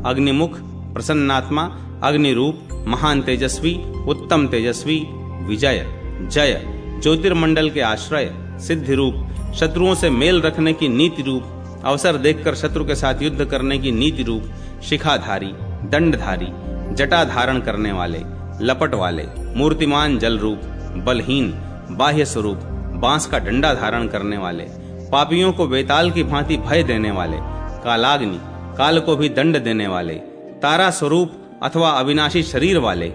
अग्निमुख, प्रसन्नात्मा, अग्नि रूप, महान तेजस्वी, उत्तम तेजस्वी, विजय, जय, ज्योतिर्मंडल के आश्रय, सिद्धि रूप, शत्रुओं से मेल रखने की नीति रूप, अवसर देखकर शत्रु के साथ युद्ध करने की नीति रूप, शिखाधारी, दंडधारी, जटा धारण करने वाले, लपट वाले, मूर्तिमान जल रूप, बलहीन, बाह्य स्वरूप, बांस का डंडा धारण करने वाले, पापियों को बेताल की भांति भय देने वाले, कालाग्नि, काल को भी दंड देने वाले, तारा स्वरूप अथवा अविनाशी शरीर वाले,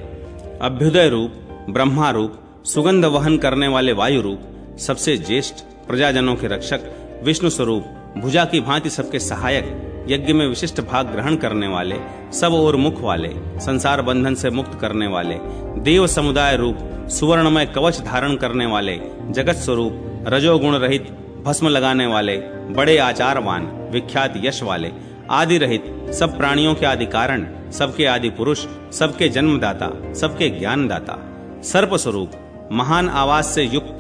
अभ्युदय रूप, ब्रह्मा रूप, सुगंध वहन करने वाले वायु रूप, सबसे ज्येष्ठ, प्रजाजनों के रक्षक, विष्णु स्वरूप, भुजा की भांति सबके सहायक, यज्ञ में विशिष्ट भाग ग्रहण करने वाले, सब और मुख वाले, संसार बंधन से मुक्त करने वाले, देव समुदाय रूप, सुवर्णमय कवच धारण करने वाले, जगत स्वरूप, रजोगुण रहित, भस्म लगाने वाले, बड़े आचारवान, विख्यात यश वाले, आदि रहित, सब प्राणियों के आदि कारण, सबके आदि पुरुष, सबके जन्मदाता, सबके ज्ञानदाता, सर्प स्वरूप, महान आवाज से युक्त,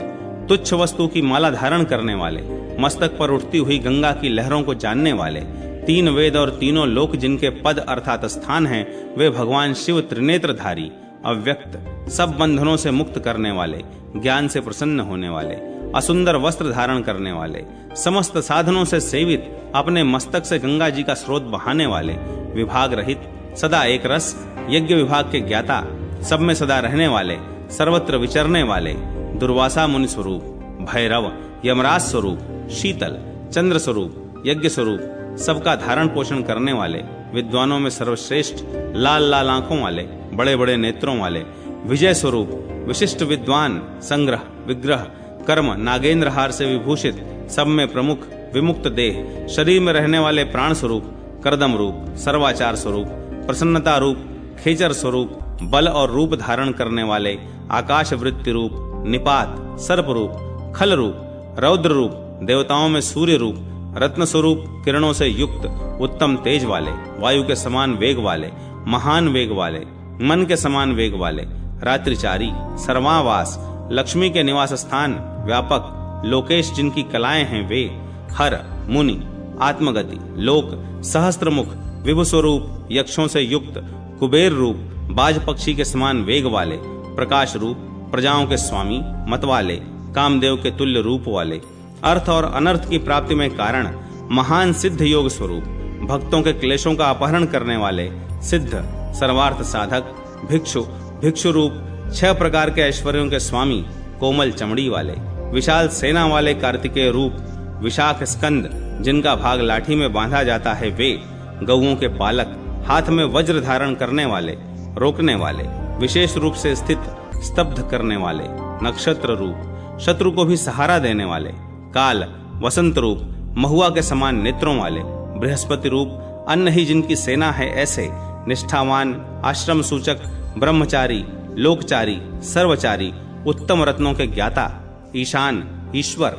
तुच्छ वस्तु की माला धारण करने वाले, मस्तक पर उठती हुई गंगा की लहरों को जानने वाले, तीन वेद और तीनों लोक जिनके पद अर्थात स्थान हैं, वे भगवान शिव त्रिनेत्रधारी, अव्यक्त, सब बंधनों से मुक्त करने वाले, ज्ञान से प्रसन्न होने वाले, असुंदर वस्त्र धारण करने वाले, समस्त साधनों से सेवित, अपने मस्तक से गंगा जी का स्रोत बहाने वाले, विभाग रहित, सदा एक रस, यज्ञ विभाग के ज्ञाता, सब में सदा रहने वाले, सर्वत्र विचरने वाले, दुर्वासा मुनि स्वरूप, भैरव, यमराज स्वरूप, शीतल, चंद्र स्वरूप, यज्ञ स्वरूप, सबका धारण पोषण करने वाले, विद्वानों में सर्वश्रेष्ठ, लाल लाल आंखों वाले, बड़े बड़े नेत्रों वाले, विजय स्वरूप, विशिष्ट विद्वान, संग्रह, विग्रह, कर्म, नागेंद्र हार से विभूषित, सब में प्रमुख, विमुक्त देह, शरीर में रहने वाले प्राण स्वरूप, करदम रूप, सर्वाचार स्वरूप, प्रसन्नता रूप, खेचर स्वरूप, बल और रूप धारण करने वाले, आकाश वृत्ति रूप, निपात, सर्प रूप, खल रूप, रौद्र रूप, देवताओं में सूर्य रूप, रत्न स्वरूप, किरणों से युक्त, उत्तम तेज वाले, वायु के समान वेग वाले, महान वेग वाले, मन के समान वेग वाले, रात्रिचारी, सर्वावास, लक्ष्मी के निवास स्थान, व्यापक, लोकेश जिनकी कलाएं हैं वे, हर, मुनि, आत्मगति, लोक, सहस्त्रमुख, विभु स्वरूप, यक्षों से युक्त, कुबेर रूप, बाज पक्षी के समान वेग वाले, प्रकाश रूप, प्रजाओं के स्वामी, मतवाले, कामदेव के तुल्य रूप वाले, अर्थ और अनर्थ की प्राप्ति में कारण, महान सिद्ध योग स्वरूप, भक्तों के क्लेशों का अपहरण करने वाले, सिद्ध, सर्वार्थ साधक, भिक्षु, भिक्षु रूप, 6 प्रकार के ऐश्वर्यों के स्वामी, कोमल चमड़ी वाले, विशाल सेना वाले कार्तिकेय रूप, विशाख स्कंद, जिनका भाग लाठी में बांधा जाता है वे, गौओं के पालक, हाथ में वज्र धारण करने वाले, रोकने वाले, विशेष रूप से स्थित, स्तब्ध करने वाले, नक्षत्र रूप, शत्रु को भी सहारा देने वाले, काल, वसंत रूप, महुआ के समान नेत्रों वाले, बृहस्पति रूप, अन्न ही जिनकी सेना है ऐसे, निष्ठावान, आश्रम सूचक, ब्रह्मचारी, लोकचारी, सर्वचारी, उत्तम रत्नों के ज्ञाता, ईशान, ईश्वर,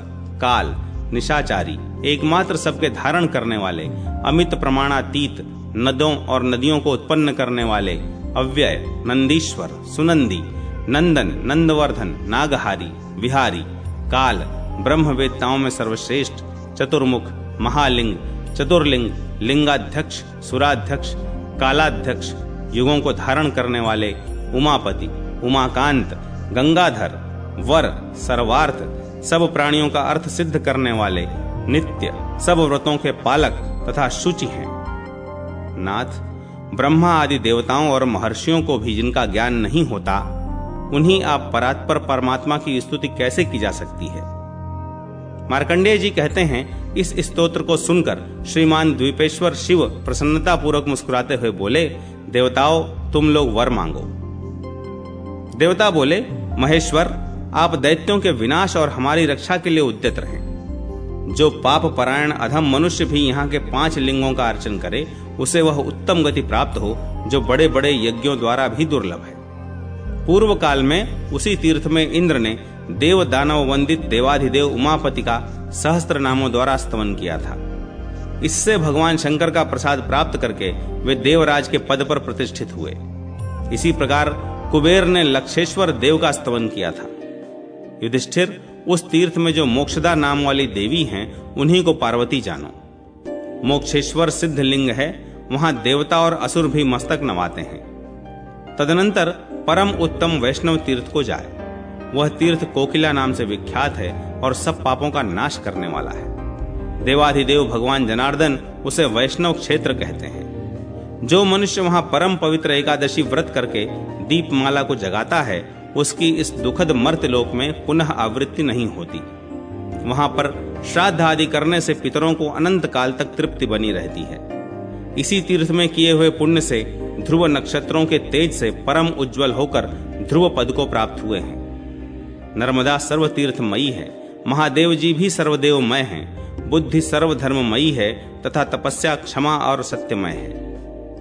काल, निशाचारी, एकमात्र सबके धारण करने वाले, अमित प्रमाणातीत, नदों और नदियों को उत्पन्न करने वाले, अव्यय, नंदीश्वर, सुनंदी, नंदन, नंदवर्धन, नागहारी, विहारी, काल, ब्रह्मवेत्ताओं में सर्वश्रेष्ठ, चतुर्मुख, महालिंग, चतुर्लिंग, लिंगाध्यक्ष, सुराध्यक्ष, कालाध्यक्ष, युगों को धारण करने वाले, उमापति, उमाकांत, गंगाधर, वर, सर्वार्थ, सब प्राणियों का अर्थ सिद्ध करने वाले, नित्य, सब व्रतों के पालक तथा शुचि हैं। नाथ, ब्रह्मा आदि देवताओं और महर्षियों को भी जिनका ज्ञान नहीं होता, उन्हीं आप परात्पर परमात्मा की स्तुति कैसे की जा सकती है? मार्कंडेय जी कहते हैं, इस स्तोत्र को सुनकर श्रीमान द्वीपेश्वर शिव प्रसन्नता पूर्वक मुस्कुराते हुए बोले, देवताओं तुम लोग वर मांगो। देवता बोले, महेश्वर आप दैत्यों के विनाश और हमारी रक्षा के लिए उद्यत रहें। जो पाप परायण अधम मनुष्य भी यहाँ के 5 लिंगों का अर्चन करे उसे वह उत्तम गति प्राप्त हो जो बड़े बड़े यज्ञों द्वारा भी दुर्लभ है। पूर्व काल में उसी तीर्थ में इंद्र ने देव दानव वंदित देवाधिदेव उमापति का सहस्त्र नामों द्वारा स्तवन किया था। इससे भगवान शंकर का प्रसाद प्राप्त करके वे देवराज के पद पर प्रतिष्ठित हुए। इसी प्रकार कुबेर ने लक्षेश्वर देव का स्तवन किया था। युधिष्ठिर, उस तीर्थ में जो मोक्षदा नाम वाली देवी हैं, उन्हीं को पार्वती जानो। मोक्षेश्वर सिद्ध लिंग है, वहां देवता और असुर भी मस्तक नवाते हैं। तदनंतर परम उत्तम वैष्णव तीर्थ को जाए। वह तीर्थ कोकिला नाम से विख्यात है और सब पापों का नाश करने वाला है। देवाधिदेव भगवान जनार्दन उसे वैष्णव क्षेत्र कहते हैं। जो मनुष्य वहां परम पवित्र एकादशी व्रत करके दीपमाला को जगाता है, उसकी इस दुखद मर्त्यलोक में पुनः आवृत्ति नहीं होती। वहां पर श्राद्ध आदि करने से पितरों को अनंत काल तक तृप्ति बनी रहती है। इसी तीर्थ में किए हुए पुण्य से ध्रुव नक्षत्रों के तेज से परम उज्जवल होकर ध्रुव पद को प्राप्त हुए हैं। नर्मदा सर्वतीर्थमयी है, महादेव जी भी सर्वदेवमय हैं, बुद्धि सर्वधर्ममयी है तथा तपस्या क्षमा और सत्यमय है।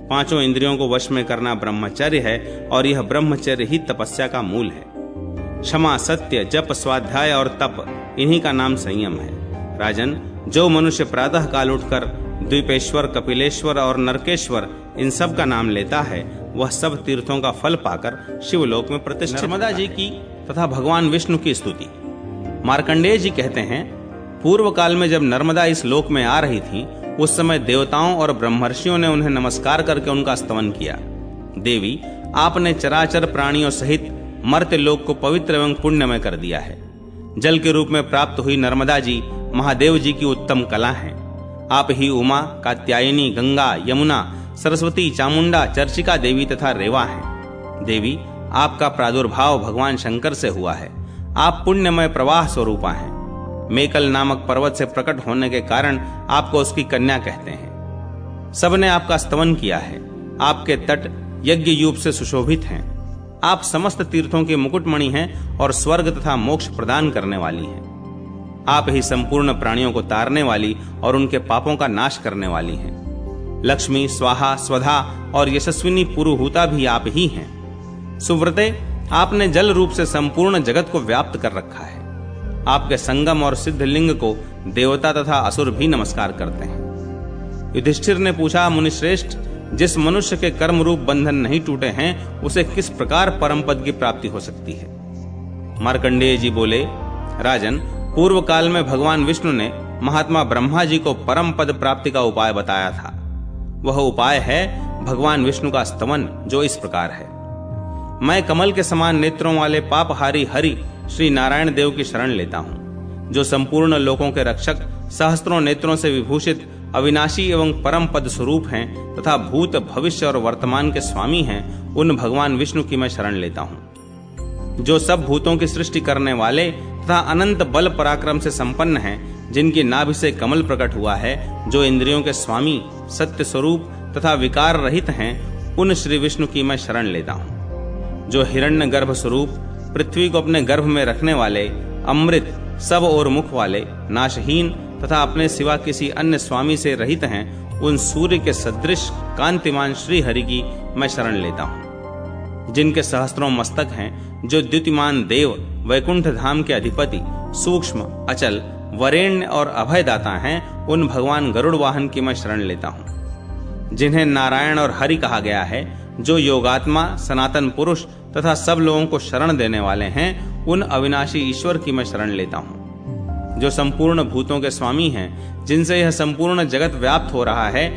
पांचों इंद्रियों को वश में करना ब्रह्मचर्य है और यह ब्रह्मचर्य ही तपस्या का मूल है। क्षमा, सत्य, जप, स्वाध्याय और तप, इन्हीं का नाम संयम है। राजन, जो मनुष्य प्रातः काल उठकर द्वीपेश्वर, कपिलेश्वर और नरकेश्वर इन सब का नाम लेता है, वह सब तीर्थों का फल पाकर शिवलोक में प्रतिष्ठित। नर्मदा जी की तथा भगवान विष्णु की स्तुति। मार्कंडेय जी कहते हैं, पूर्व काल में जब नर्मदा इस लोक में आ रही थी, उस समय देवताओं और ब्रह्मर्षियों ने उन्हें नमस्कार करके उनका स्तवन किया। देवी, आपने चराचर प्राणियों सहित मर्त्य लोक को पवित्र एवं पुण्यमय कर दिया है। जल के रूप में प्राप्त हुई नर्मदा जी महादेव जी की उत्तम कला हैं। आप ही उमा, कात्यायनी, गंगा, यमुना, सरस्वती, चामुंडा, चर्चिका देवी तथा रेवा हैं। देवी, आपका प्रादुर्भाव भगवान शंकर से हुआ है। आप पुण्यमय प्रवाह स्वरूपा हैं। मेकल नामक पर्वत से प्रकट होने के कारण आपको उसकी कन्या कहते हैं। सबने आपका स्तवन किया है। आपके तट यज्ञ यूप से सुशोभित हैं। आप समस्त तीर्थों के मुकुटमणि हैं और स्वर्ग तथा मोक्ष प्रदान करने वाली हैं। आप ही संपूर्ण प्राणियों को तारने वाली और उनके पापों का नाश करने वाली हैं। लक्ष्मी, स्वाहा, स्वधा और यशस्विनी पुरुहूता भी आप ही हैं। सुव्रते, आपने जल रूप से संपूर्ण जगत को व्याप्त कर रखा है। आपके संगम और सिद्ध लिंग को देवता तथा असुर भी नमस्कार करते हैं। युधिष्ठिर ने पूछा, मुनिश्रेष्ठ, जिस मनुष्य के कर्म रूप बंधन नहीं टूटे हैं, उसे किस प्रकार परम पद की प्राप्ति हो सकती है? मार्कंडेय जी बोले, राजन, पूर्व काल में भगवान विष्णु ने महात्मा ब्रह्मा जी को परम पद प्राप्ति का उपाय बताया था। वह उपाय है भगवान विष्णु का स्तवन, जो इस प्रकार है। मैं कमल के समान नेत्रों वाले पापहारी हरि श्री नारायण देव की शरण लेता हूँ, जो संपूर्ण लोकों के रक्षक, सहस्त्रों नेत्रों से विभूषित, अविनाशी एवं परम पद स्वरूप हैं तथा भूत, भविष्य और वर्तमान के स्वामी हैं। उन भगवान विष्णु की मैं शरण लेता हूँ, जो सब भूतों की सृष्टि करने वाले तथा अनंत बल पराक्रम से संपन्न हैं, जिनकी नाभि से कमल प्रकट हुआ है, जो इंद्रियों के स्वामी, सत्य स्वरूप तथा विकार रहित हैं। उन श्री विष्णु की मैं शरण लेता हूँ, जो हिरण्य गर्भ स्वरूप, पृथ्वी को अपने गर्भ में रखने वाले, अमृत, सब और मुख वाले, नाशहीन तथा अपने सिवा किसी अन्य स्वामी से रहित हैं। उन सूर्य के सदृश कांतिमान श्री हरि की मैं शरण लेता हूँ, जिनके सहस्त्रों मस्तक हैं, जो द्युतिमान देव, वैकुंठ धाम के अधिपति, सूक्ष्म, अचल, वरेण्य और अभयदाता हैं। उन भगवान गरुड़ वाहन की मैं शरण लेता हूँ, जिन्हें नारायण और हरि कहा गया है, जो योगात्मा, सनातन पुरुष तथा सब लोगों को शरण देने वाले हैं। उन अविनाशी ईश्वर की मैं शरण लेता हूँ, जो संपूर्ण भूतों के स्वामी हैं, जिनसे यह संपूर्ण जगत व्याप्त हो रहा है,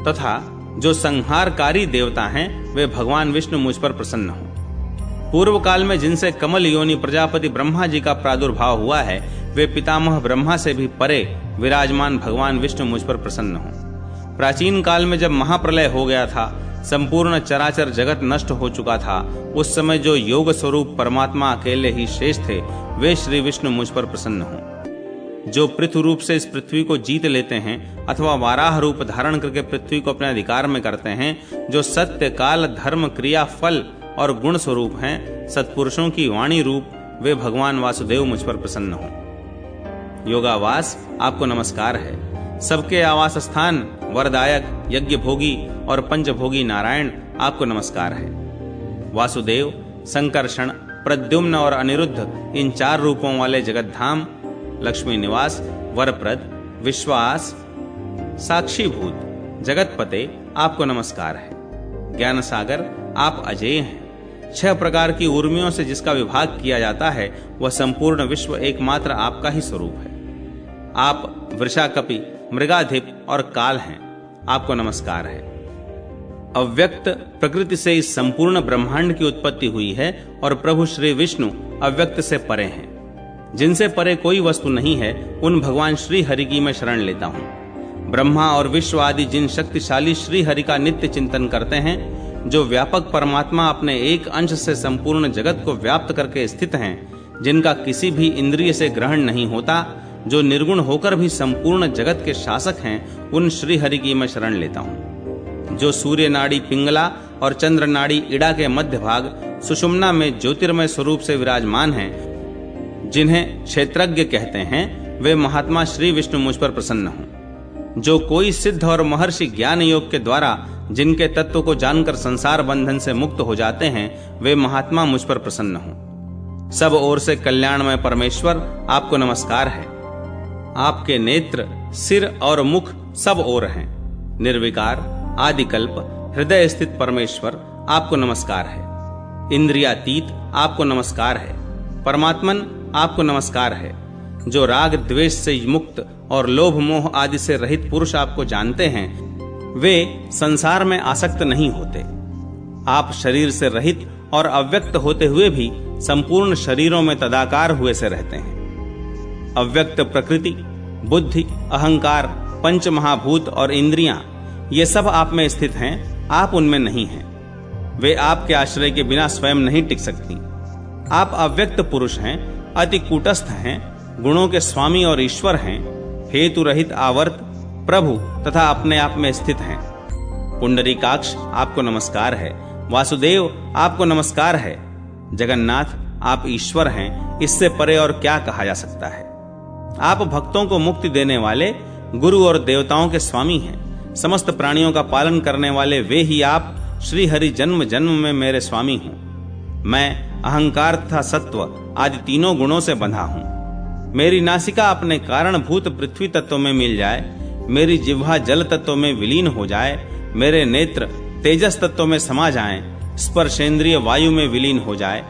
तथा जो संहारकारी देवता हैं, वे भगवान विष्णु मुझ पर प्रसन्न हो। पूर्व काल में जिनसे कमल योनि प्रजापति ब्रह्मा जी का प्रादुर्भाव हुआ है, वे पितामह ब्रह्मा से भी परे विराजमान भगवान विष्णु मुझ पर प्रसन्न हो। प्राचीन काल में जब महाप्रलय हो गया था, संपूर्ण चराचर जगत नष्ट हो चुका था, उस समय जो योग स्वरूप परमात्मा अकेले ही शेष थे, वे श्री विष्णु मुझ पर प्रसन्न हो। जो पृथ्वी रूप से इस पृथ्वी को जीत लेते हैं अथवा वाराह रूप धारण करके पृथ्वी को अपने अधिकार में करते हैं, जो सत्य, काल, धर्म, क्रिया, फल और गुण स्वरूप हैं, सत्पुरुषों की वाणी रूप, वे भगवान वासुदेव मुझ पर प्रसन्न हो। योगावास, आपको नमस्कार है। सबके आवास स्थान वरदायक यज्ञ भोगी और पंचभोगी नारायण आपको नमस्कार है। वासुदेव, संकर्षण, प्रद्युम्न और अनिरुद्ध इन 4 रूपों वाले जगतधाम, लक्ष्मी निवास, वरप्रद, विश्वास, साक्षीभूत, जगतपते आपको नमस्कार है। ज्ञान सागर आप अजेय हैं। 6 प्रकार की उर्मियों से जिसका विभाग किया जाता है वह संपूर्ण विश्व एकमात्र आपका ही स्वरूप है। आप वृषाकपि, मृगाधिप और काल हैं, आपको नमस्कार है। अव्यक्त प्रकृति से इस संपूर्ण ब्रह्मांड की उत्पत्ति हुई है और प्रभु श्री विष्णु अव्यक्त से परे हैं। जिनसे परे कोई वस्तु नहीं है उन भगवान श्री हरि की मैं शरण लेता हूँ। ब्रह्मा और विश्व आदि जिन शक्तिशाली श्री हरि का नित्य चिंतन करते हैं, जो व्यापक परमात्मा अपने एक अंश से संपूर्ण जगत को व्याप्त करके स्थित हैं, जिनका किसी भी इंद्रिय से ग्रहण नहीं होता, जो निर्गुण होकर भी संपूर्ण जगत के शासक हैं, उन श्री हरि की मैं शरण लेता हूँ। जो सूर्य नाड़ी पिंगला और चंद्र नाड़ी इड़ा के मध्य भाग सुषुम्ना में ज्योतिर्मय स्वरूप से विराजमान हैं, जिन्हें क्षेत्रज्ञ कहते हैं, वे महात्मा श्री विष्णु मुझ पर प्रसन्न हों। जो कोई सिद्ध और महर्षि ज्ञान योग के द्वारा जिनके तत्व को जानकर संसार बंधन से मुक्त हो जाते हैं, वे महात्मा मुझ पर प्रसन्न हों। सब ओर से कल्याणमय परमेश्वर आपको नमस्कार है। आपके नेत्र, सिर और मुख सब ओर हैं। निर्विकार, आदिकल्प, हृदय स्थित परमेश्वर आपको नमस्कार है। इंद्रियातीत आपको नमस्कार है। परमात्मन आपको नमस्कार है। जो राग द्वेष से मुक्त और लोभ मोह आदि से रहित पुरुष आपको जानते हैं, वे संसार में आसक्त नहीं होते। आप शरीर से रहित और अव्यक्त होते हुए भी संपूर्ण शरीरों में तदाकार हुए से रहते हैं। अव्यक्त प्रकृति, बुद्धि, अहंकार, पंच महाभूत और इंद्रियां, ये सब आप में स्थित हैं, आप उनमें नहीं हैं। वे आपके आश्रय के बिना स्वयं नहीं टिक सकती। आप अव्यक्त पुरुष हैं, अति कूटस्थ हैं, गुणों के स्वामी और ईश्वर हैं, हेतु रहित आवर्त, प्रभु तथा अपने आप में स्थित हैं। पुंडरीकाक्ष आपको नमस्कार है। वासुदेव आपको नमस्कार है। जगन्नाथ आप ईश्वर हैं, इससे परे और क्या कहा जा सकता है। आप भक्तों को मुक्ति देने वाले गुरु और देवताओं के स्वामी हैं। समस्त प्राणियों का पालन करने वाले वे ही आप श्री हरि जन्म जन्म में मेरे स्वामी हूँ। मैं अहंकार तथा सत्व आदि तीनों गुणों से बंधा हूँ। मेरी नासिका अपने कारणभूत पृथ्वी तत्व में मिल जाए, मेरी जिह्वा जल तत्व में विलीन हो जाए, मेरे नेत्र तेजस तत्व में समा जाएं, स्पर्शेंद्रिय वायु में विलीन हो जाए,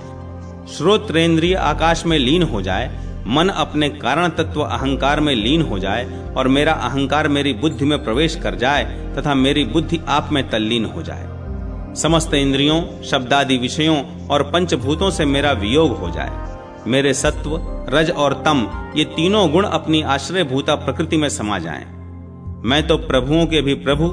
श्रोत्रेंद्रिय आकाश में लीन हो जाए, मन अपने कारण तत्व अहंकार में लीन हो जाए और मेरा अहंकार मेरी बुद्धि में प्रवेश कर जाए तथा मेरी बुद्धि आप में तल्लीन हो जाए। समस्त इंद्रियों, शब्दादि विषयों और पंचभूतों से मेरा वियोग हो जाए। मेरे सत्व, रज और तम ये तीनों गुण अपनी आश्रय भूता प्रकृति में समा जाएं। मैं तो प्रभुओं के भी प्रभु,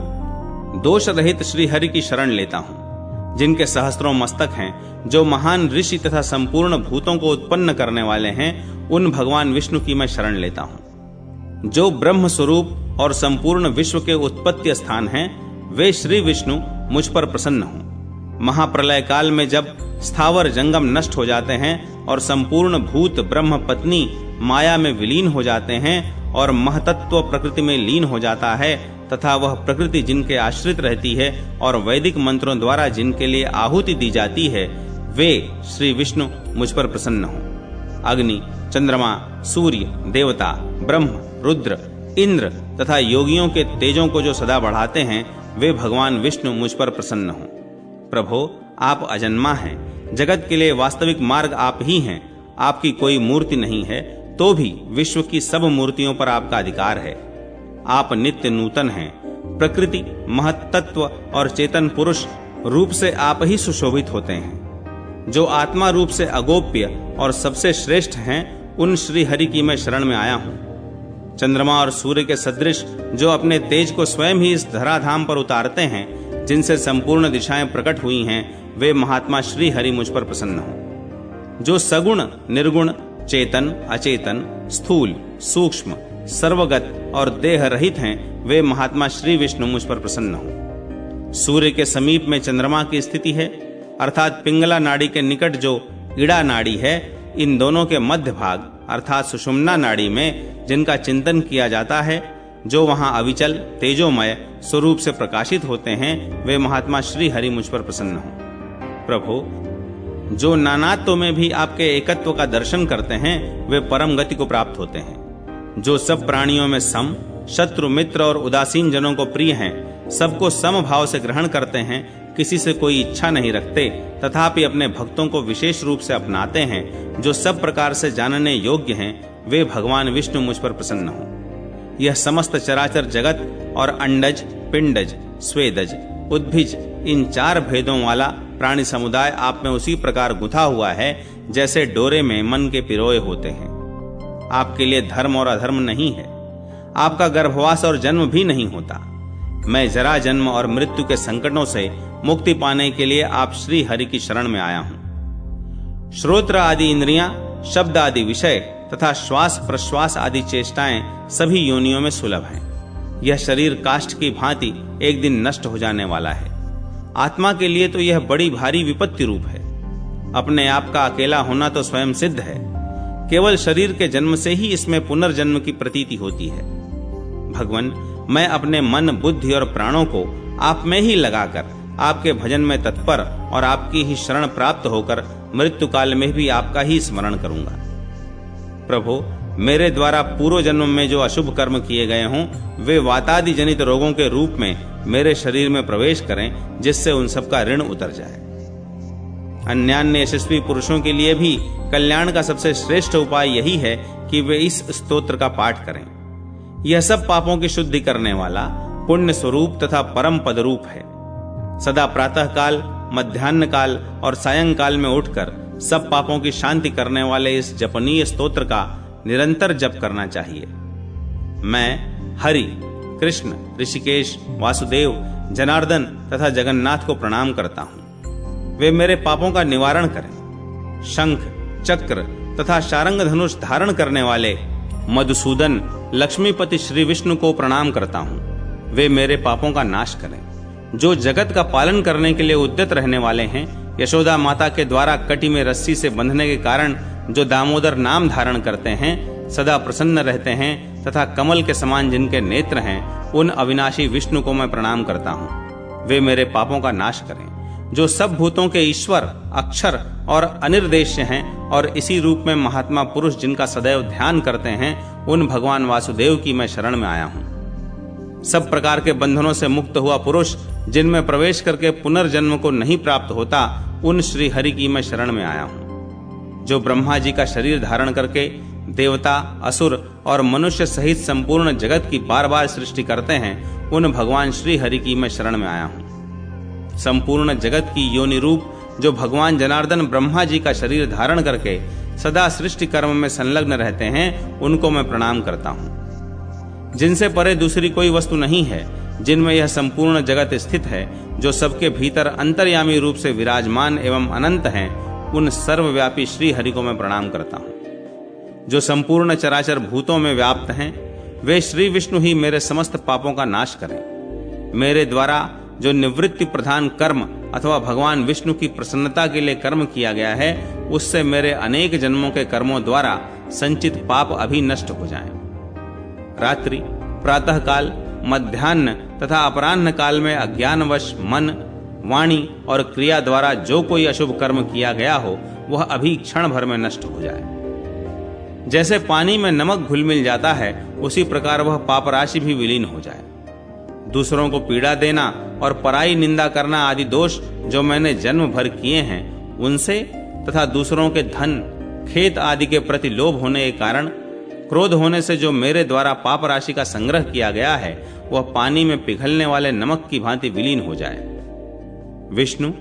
दोष रहित श्री हरि की शरण लेता हूँ, जिनके सहस्त्रों मस्तक हैं, जो महान ऋषि तथा संपूर्ण भूतों को उत्पन्न करने वाले हैं, उन भगवान विष्णु की मैं शरण लेता हूँ। जो ब्रह्म स्वरूप और संपूर्ण विश्व के उत्पत्ति स्थान हैं, वे श्री विष्णु मुझ पर प्रसन्न हों। महाप्रलय काल में जब स्थावर जंगम नष्ट हो जाते हैं और संपूर्ण भूत ब्रह्म पत्नी माया में विलीन हो जाते हैं और महतत्व प्रकृति में लीन हो जाता है तथा वह प्रकृति जिनके आश्रित रहती है और वैदिक मंत्रों द्वारा जिनके लिए आहुति दी जाती है, वे श्री विष्णु मुझ पर प्रसन्न हों। अग्नि, चंद्रमा, सूर्य, देवता, ब्रह्म, रुद्र, इंद्र तथा योगियों के तेजों को जो सदा बढ़ाते हैं, वे भगवान विष्णु मुझ पर प्रसन्न हों। प्रभो, आप अजन्मा हैं, जगत के लिए वास्तविक मार्ग आप ही हैं। आपकी कोई मूर्ति नहीं है, तो भी विश्व की सब मूर्तियों पर आपका अधिकार है। आप नित्य नूतन हैं। प्रकृति, महत्तत्व और चेतन पुरुष रूप से आप ही सुशोभित होते हैं। जो आत्मा रूप से अगोप्य और सबसे श्रेष्ठ हैं, उन श्री हरि की मैं शरण में आया हूँ। चंद्रमा और सूर्य के सदृश जो अपने तेज को स्वयं ही इस धराधाम पर उतारते हैं, जिनसे संपूर्ण दिशाएं प्रकट हुई हैं, वे महात्मा श्री हरि मुझ पर प्रसन्न हों। जो सगुण, निर्गुण, चेतन, अचेतन, स्थूल, सूक्ष्म, सर्वगत और देह रहित हैं, वे महात्मा श्री विष्णु मुझ पर प्रसन्न हों। सूर्य के समीप में चंद्रमा की स्थिति है, अर्थात पिंगला नाड़ी के निकट जो इड़ा नाड़ी है, इन दोनों के मध्य भाग अर्थात सुषुम्ना नाड़ी में जिनका चिंतन किया जाता है, जो वहां अविचल तेजोमय स्वरूप से प्रकाशित होते हैं, वे महात्मा श्री हरि मुझ पर प्रसन्न हो। प्रभु, जो नानात्व में भी आपके एकत्व का दर्शन करते हैं, वे परम गति को प्राप्त होते हैं। जो सब प्राणियों में सम, शत्रु मित्र और उदासीन जनों को प्रिय हैं, सबको समभाव से ग्रहण करते हैं, किसी से कोई इच्छा नहीं रखते, तथापि अपने भक्तों को विशेष रूप से अपनाते हैं, जो सब प्रकार से जानने योग्य हैं, वे भगवान विष्णु मुझ पर प्रसन्न हो। यह समस्त चराचर जगत और अंडज, पिंडज, स्वेदज, उद्भिज, इन 4 भेदों वाला प्राणी समुदाय आप में उसी प्रकार गुथा हुआ है जैसे डोरे में मन के पिरोए होते हैं। आपके लिए धर्म और अधर्म नहीं है, आपका गर्भवास और जन्म भी नहीं होता। मैं जरा जन्म और मृत्यु के संकटों से मुक्ति पाने के लिए आप श्री हरि की शरण में आया हूं। श्रोत्र आदि इंद्रियां, शब्द आदि विषय तथा श्वास प्रश्वास आदि चेष्टाएं सभी योनियों में सुलभ हैं। यह शरीर काष्ठ की भांति एक दिन नष्ट हो जाने वाला है। आत्मा के लिए तो यह बड़ी भारी विपत्ति रूप है। अपने आप का अकेला होना तो स्वयं सिद्ध है, केवल शरीर के जन्म से ही इसमें पुनर्जन्म की प्रतीति होती है। भगवान, मैं अपने मन, बुद्धि और प्राणों को आप में ही लगाकर आपके भजन में तत्पर और आपकी ही शरण प्राप्त होकर मृत्यु काल में भी आपका ही स्मरण करूंगा। प्रभु, मेरे द्वारा पूर्व जन्म में जो अशुभ कर्म किए गए हों, वे वातादि जनित रोगों के रूप में मेरे शरीर में प्रवेश करें, जिससे उन सब का ऋण उतर जाए। अन्यान्य यशस्वी पुरुषों के लिए भी कल्याण का सबसे श्रेष्ठ उपाय यही है कि वे इस स्तोत्र का पाठ करें। यह सब पापों की शुद्धि करने वाला पुण्य स्वरूप तथा परम पद रूप है। सदा प्रातः काल, मध्याह्न काल और सायंकाल में उठकर सब पापों की शांति करने वाले इस जपनीय स्तोत्र का निरंतर जप करना चाहिए। मैं हरि, कृष्ण, ऋषिकेश, वासुदेव, जनार्दन तथा जगन्नाथ को प्रणाम करता हूं। वे मेरे पापों का निवारण करें। शंख, चक्र तथा शारंग धनुष धारण करने वाले मधुसूदन, लक्ष्मीपति श्री विष्णु को प्रणाम करता हूं। वे मेरे पापों का नाश करें। जो जगत का पालन करने के लिए उद्यत रहने वाले हैं, यशोदा माता के द्वारा कटी में रस्सी से बंधने के कारण जो दामोदर नाम धारण करते हैं, सदा प्रसन्न रहते हैं तथा कमल के समान जिनके नेत्र हैं, उन अविनाशी विष्णु को मैं प्रणाम करता हूँ। वे मेरे पापों का नाश करें। जो सब भूतों के ईश्वर, अक्षर और अनिर्देश्य हैं और इसी रूप में महात्मा पुरुष जिनका सदैव ध्यान करते हैं, उन भगवान वासुदेव की मैं शरण में आया हूँ। सब प्रकार के बंधनों से मुक्त हुआ पुरुष जिनमें प्रवेश करके पुनर्जन्म को नहीं प्राप्त होता, उन श्री हरि की मैं शरण में आया हूँ। जो ब्रह्मा जी का शरीर धारण करके देवता, असुर और मनुष्य सहित संपूर्ण जगत की बार बार सृष्टि करते हैं, उन भगवान श्री हरि की मैं शरण में आया हूँ। संपूर्ण जगत की योनि रूप जो भगवान जनार्दन ब्रह्मा जी का शरीर धारण करके सदा सृष्टि कर्म में संलग्न रहते हैं, उनको मैं प्रणाम करता हूँ। जिनसे परे दूसरी कोई वस्तु नहीं है, जिनमें यह संपूर्ण जगत स्थित है, जो सबके भीतर अंतर्यामी रूप से विराजमान एवं अनंत हैं, उन सर्वव्यापी श्री हरि को मैं प्रणाम करता हूँ। जो संपूर्ण चराचर भूतों में व्याप्त हैं, वे श्री विष्णु ही मेरे समस्त पापों का नाश करें। मेरे द्वारा जो निवृत्ति प्रधान कर्म अथवा भगवान विष्णु की प्रसन्नता के लिए कर्म किया गया है, उससे मेरे अनेक जन्मों के कर्मों द्वारा संचित पाप अभी नष्ट हो जाएं। रात्रि, प्रातः काल, मध्याह्न तथा अपराह्न काल में अज्ञानवश मन, वाणी और क्रिया द्वारा जो कोई अशुभ कर्म किया गया हो, वह अभी क्षण भर में नष्ट हो जाए। जैसे पानी में नमक घुल मिल जाता है, उसी प्रकार वह पाप राशि भी विलीन हो जाए। दूसरों को पीड़ा देना और पराई निंदा करना आदि दोष जो मैंने जन्म भर किए हैं, उनसे तथा दूसरों के धन, खेत आदि के प्रति लोभ होने के कारण क्रोध होने से जो मेरे द्वारा पाप राशि का संग्रह किया गया है, वह पानी में पिघलने वाले नमक की भांति विलीन हो जाए। विष्णु,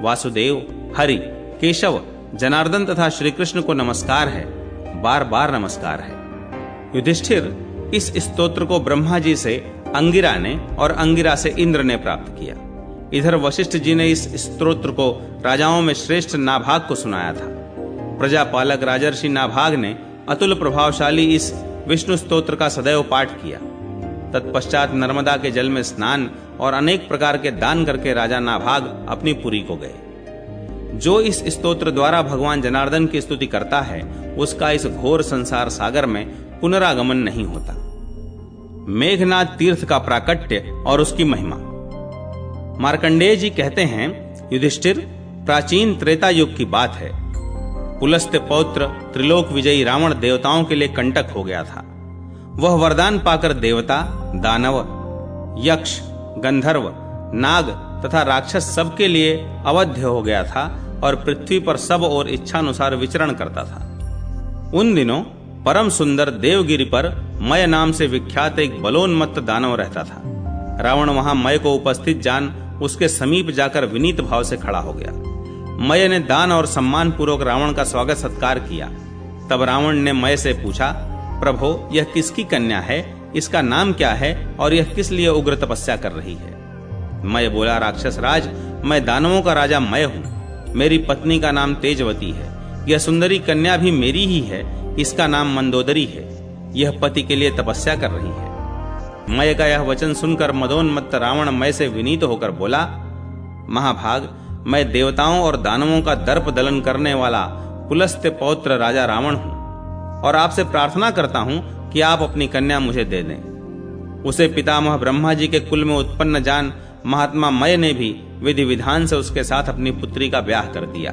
वासुदेव, हरि, केशव, जनार्दन तथा श्री कृष्ण को नमस्कार है, बार बार नमस्कार है। युधिष्ठिर, इस स्तोत्र को ब्रह्मा जी से अंगिरा ने और अंगिरा से इंद्र ने प्राप्त किया। इधर वशिष्ठ जी ने इस स्तोत्र को राजाओं में श्रेष्ठ नाभाग को सुनाया था। प्रजापालक राजर्षि नाभाग ने अतुल प्रभावशाली इस विष्णु स्तोत्र का सदैव पाठ किया। तत्पश्चात नर्मदा के जल में स्नान और अनेक प्रकार के दान करके राजा नाभाग अपनी पुरी को गए। जो इस स्तोत्र द्वारा भगवान जनार्दन की स्तुति करता है, उसका इस घोर संसार सागर में पुनरागमन नहीं होता। मेघनाद तीर्थ का प्राकट्य और उसकी महिमा। मार्कंडेय जी कहते हैं, युधिष्ठिर, प्राचीन त्रेता युग की बात है। पुलस्त्य पौत्र त्रिलोक विजयी रावण देवताओं के लिए कंटक हो गया था। वह वरदान पाकर देवता, दानव, यक्ष, गंधर्व, नाग तथा राक्षस सबके लिए अवध्य हो गया था और पृथ्वी पर सब और इच्छानुसार विचरण करता था। उन दिनों परम सुंदर देवगिरी पर मय नाम से विख्यात एक बलोन्मत्त दानव रहता था। रावण वहां मय को उपस्थित जान उसके समीप जाकर विनीत भाव से खड़ा हो गया। मय ने दान और सम्मान पूर्वक रावण का स्वागत सत्कार किया। तब रावण ने मय से पूछा, प्रभो, यह किसकी कन्या है? इसका नाम क्या है और यह किस लिए उग्र तपस्या कर रही है? मय बोला, राक्षस राज, मैं दानवों का राजा मय हूँ। मेरी पत्नी का नाम तेजवती है। यह सुंदरी कन्या भी मेरी ही है। इसका नाम मंदोदरी है। यह पति के लिए तपस्या कर रही है। मय का यह वचन सुनकर मदोन्मत्त रावण मय से विनीत होकर बोला, महाभाग, मैं देवताओं और दानवों का दर्प दलन करने वाला पुलस्त्य पौत्र राजा रावण हूँ और आपसे प्रार्थना करता हूँ कि आप अपनी कन्या मुझे दे दें। उसे पितामह ब्रह्मा जी के कुल में उत्पन्न जान महात्मा मय ने भी विधि विधान से उसके साथ अपनी पुत्री का ब्याह कर दिया।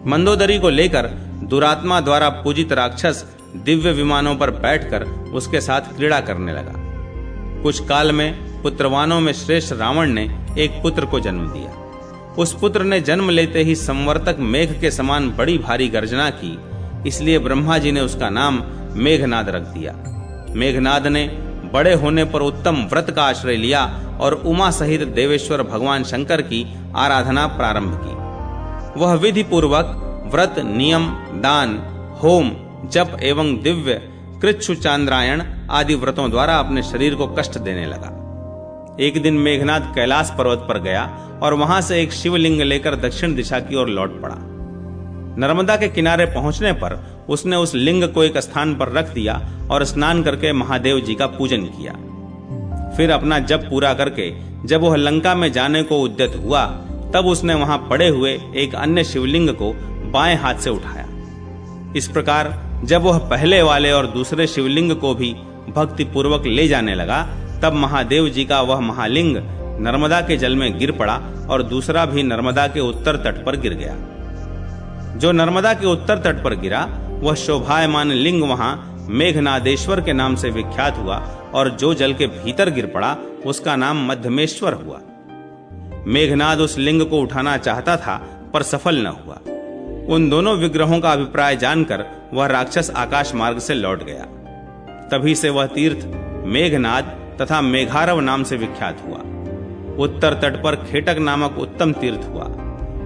मंदोदरी को लेकर दुरात्मा द्वारा पूजित राक्षस दिव्य विमानों पर बैठकर उसके साथ क्रीड़ा करने लगा। कुछ काल में पुत्रवानों में श्रेष्ठ रावण ने एक पुत्र को जन्म दिया। उस पुत्र ने जन्म लेते ही संवर्तक मेघ के समान बड़ी भारी गर्जना की, इसलिए ब्रह्मा जी ने उसका नाम मेघनाद रख दिया। मेघनाद ने बड़े होने पर उत्तम व्रत का आश्रय लिया और उमा सहित देवेश्वर भगवान शंकर की आराधना प्रारंभ की। वह विधि पूर्वक व्रत, नियम, दान, होम, जप एवं दिव्य कृच्छु चांद्रायण आदि व्रतों द्वारा अपने शरीर को कष्ट देने लगा। एक दिन मेघनाद कैलाश पर्वत पर गया और वहां से एक शिवलिंग लेकर दक्षिण दिशा की ओर लौट पड़ा। नर्मदा के किनारे पहुंचने पर उसने उस लिंग को एक स्थान पर रख दिया और स्नान करके महादेव जी का पूजन किया। फिर अपना जप पूरा करके जब वह लंका में जाने को उद्यत हुआ, तब उसने वहां पड़े हुए एक अन्य शिवलिंग को बाएं हाथ से उठाया। इस प्रकार जब वह पहले वाले और दूसरे शिवलिंग को भी भक्ति पूर्वक ले जाने लगा, तब महादेव जी का वह महालिंग नर्मदा के जल में गिर पड़ा और दूसरा भी नर्मदा के उत्तर तट पर गिर गया। जो नर्मदा के उत्तर तट पर गिरा, वह शोभायमान लिंग वहां मेघनादेश्वर के नाम से विख्यात हुआ और जो जल के भीतर गिर पड़ा, उसका नाम मध्यमेश्वर हुआ। मेघनाद उस लिंग को उठाना चाहता था, पर सफल न हुआ। उन दोनों विग्रहों का अभिप्राय जानकर वह राक्षस आकाश मार्ग से लौट गया। तभी से वह तीर्थ मेघनाद तथा मेघारव नाम से विख्यात हुआ। उत्तर तट पर खेटक नामक उत्तम तीर्थ हुआ।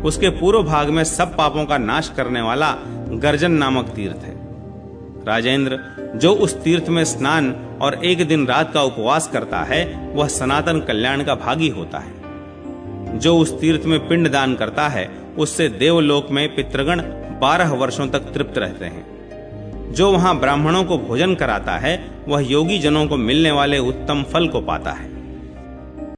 उसके पूर्व भाग में सब पापों का नाश करने वाला गर्जन नामक तीर्थ है। राजेंद्र, जो उस तीर्थ में स्नान और एक दिन रात का उपवास करता है, वह सनातन कल्याण का भागी होता है। जो उस तीर्थ में पिंड दान करता है, उससे देवलोक में पितृगण 12 वर्षों तक तृप्त रहते हैं। जो वहां ब्राह्मणों को भोजन कराता है, वह योगी जनों को मिलने वाले उत्तम फल को पाता है।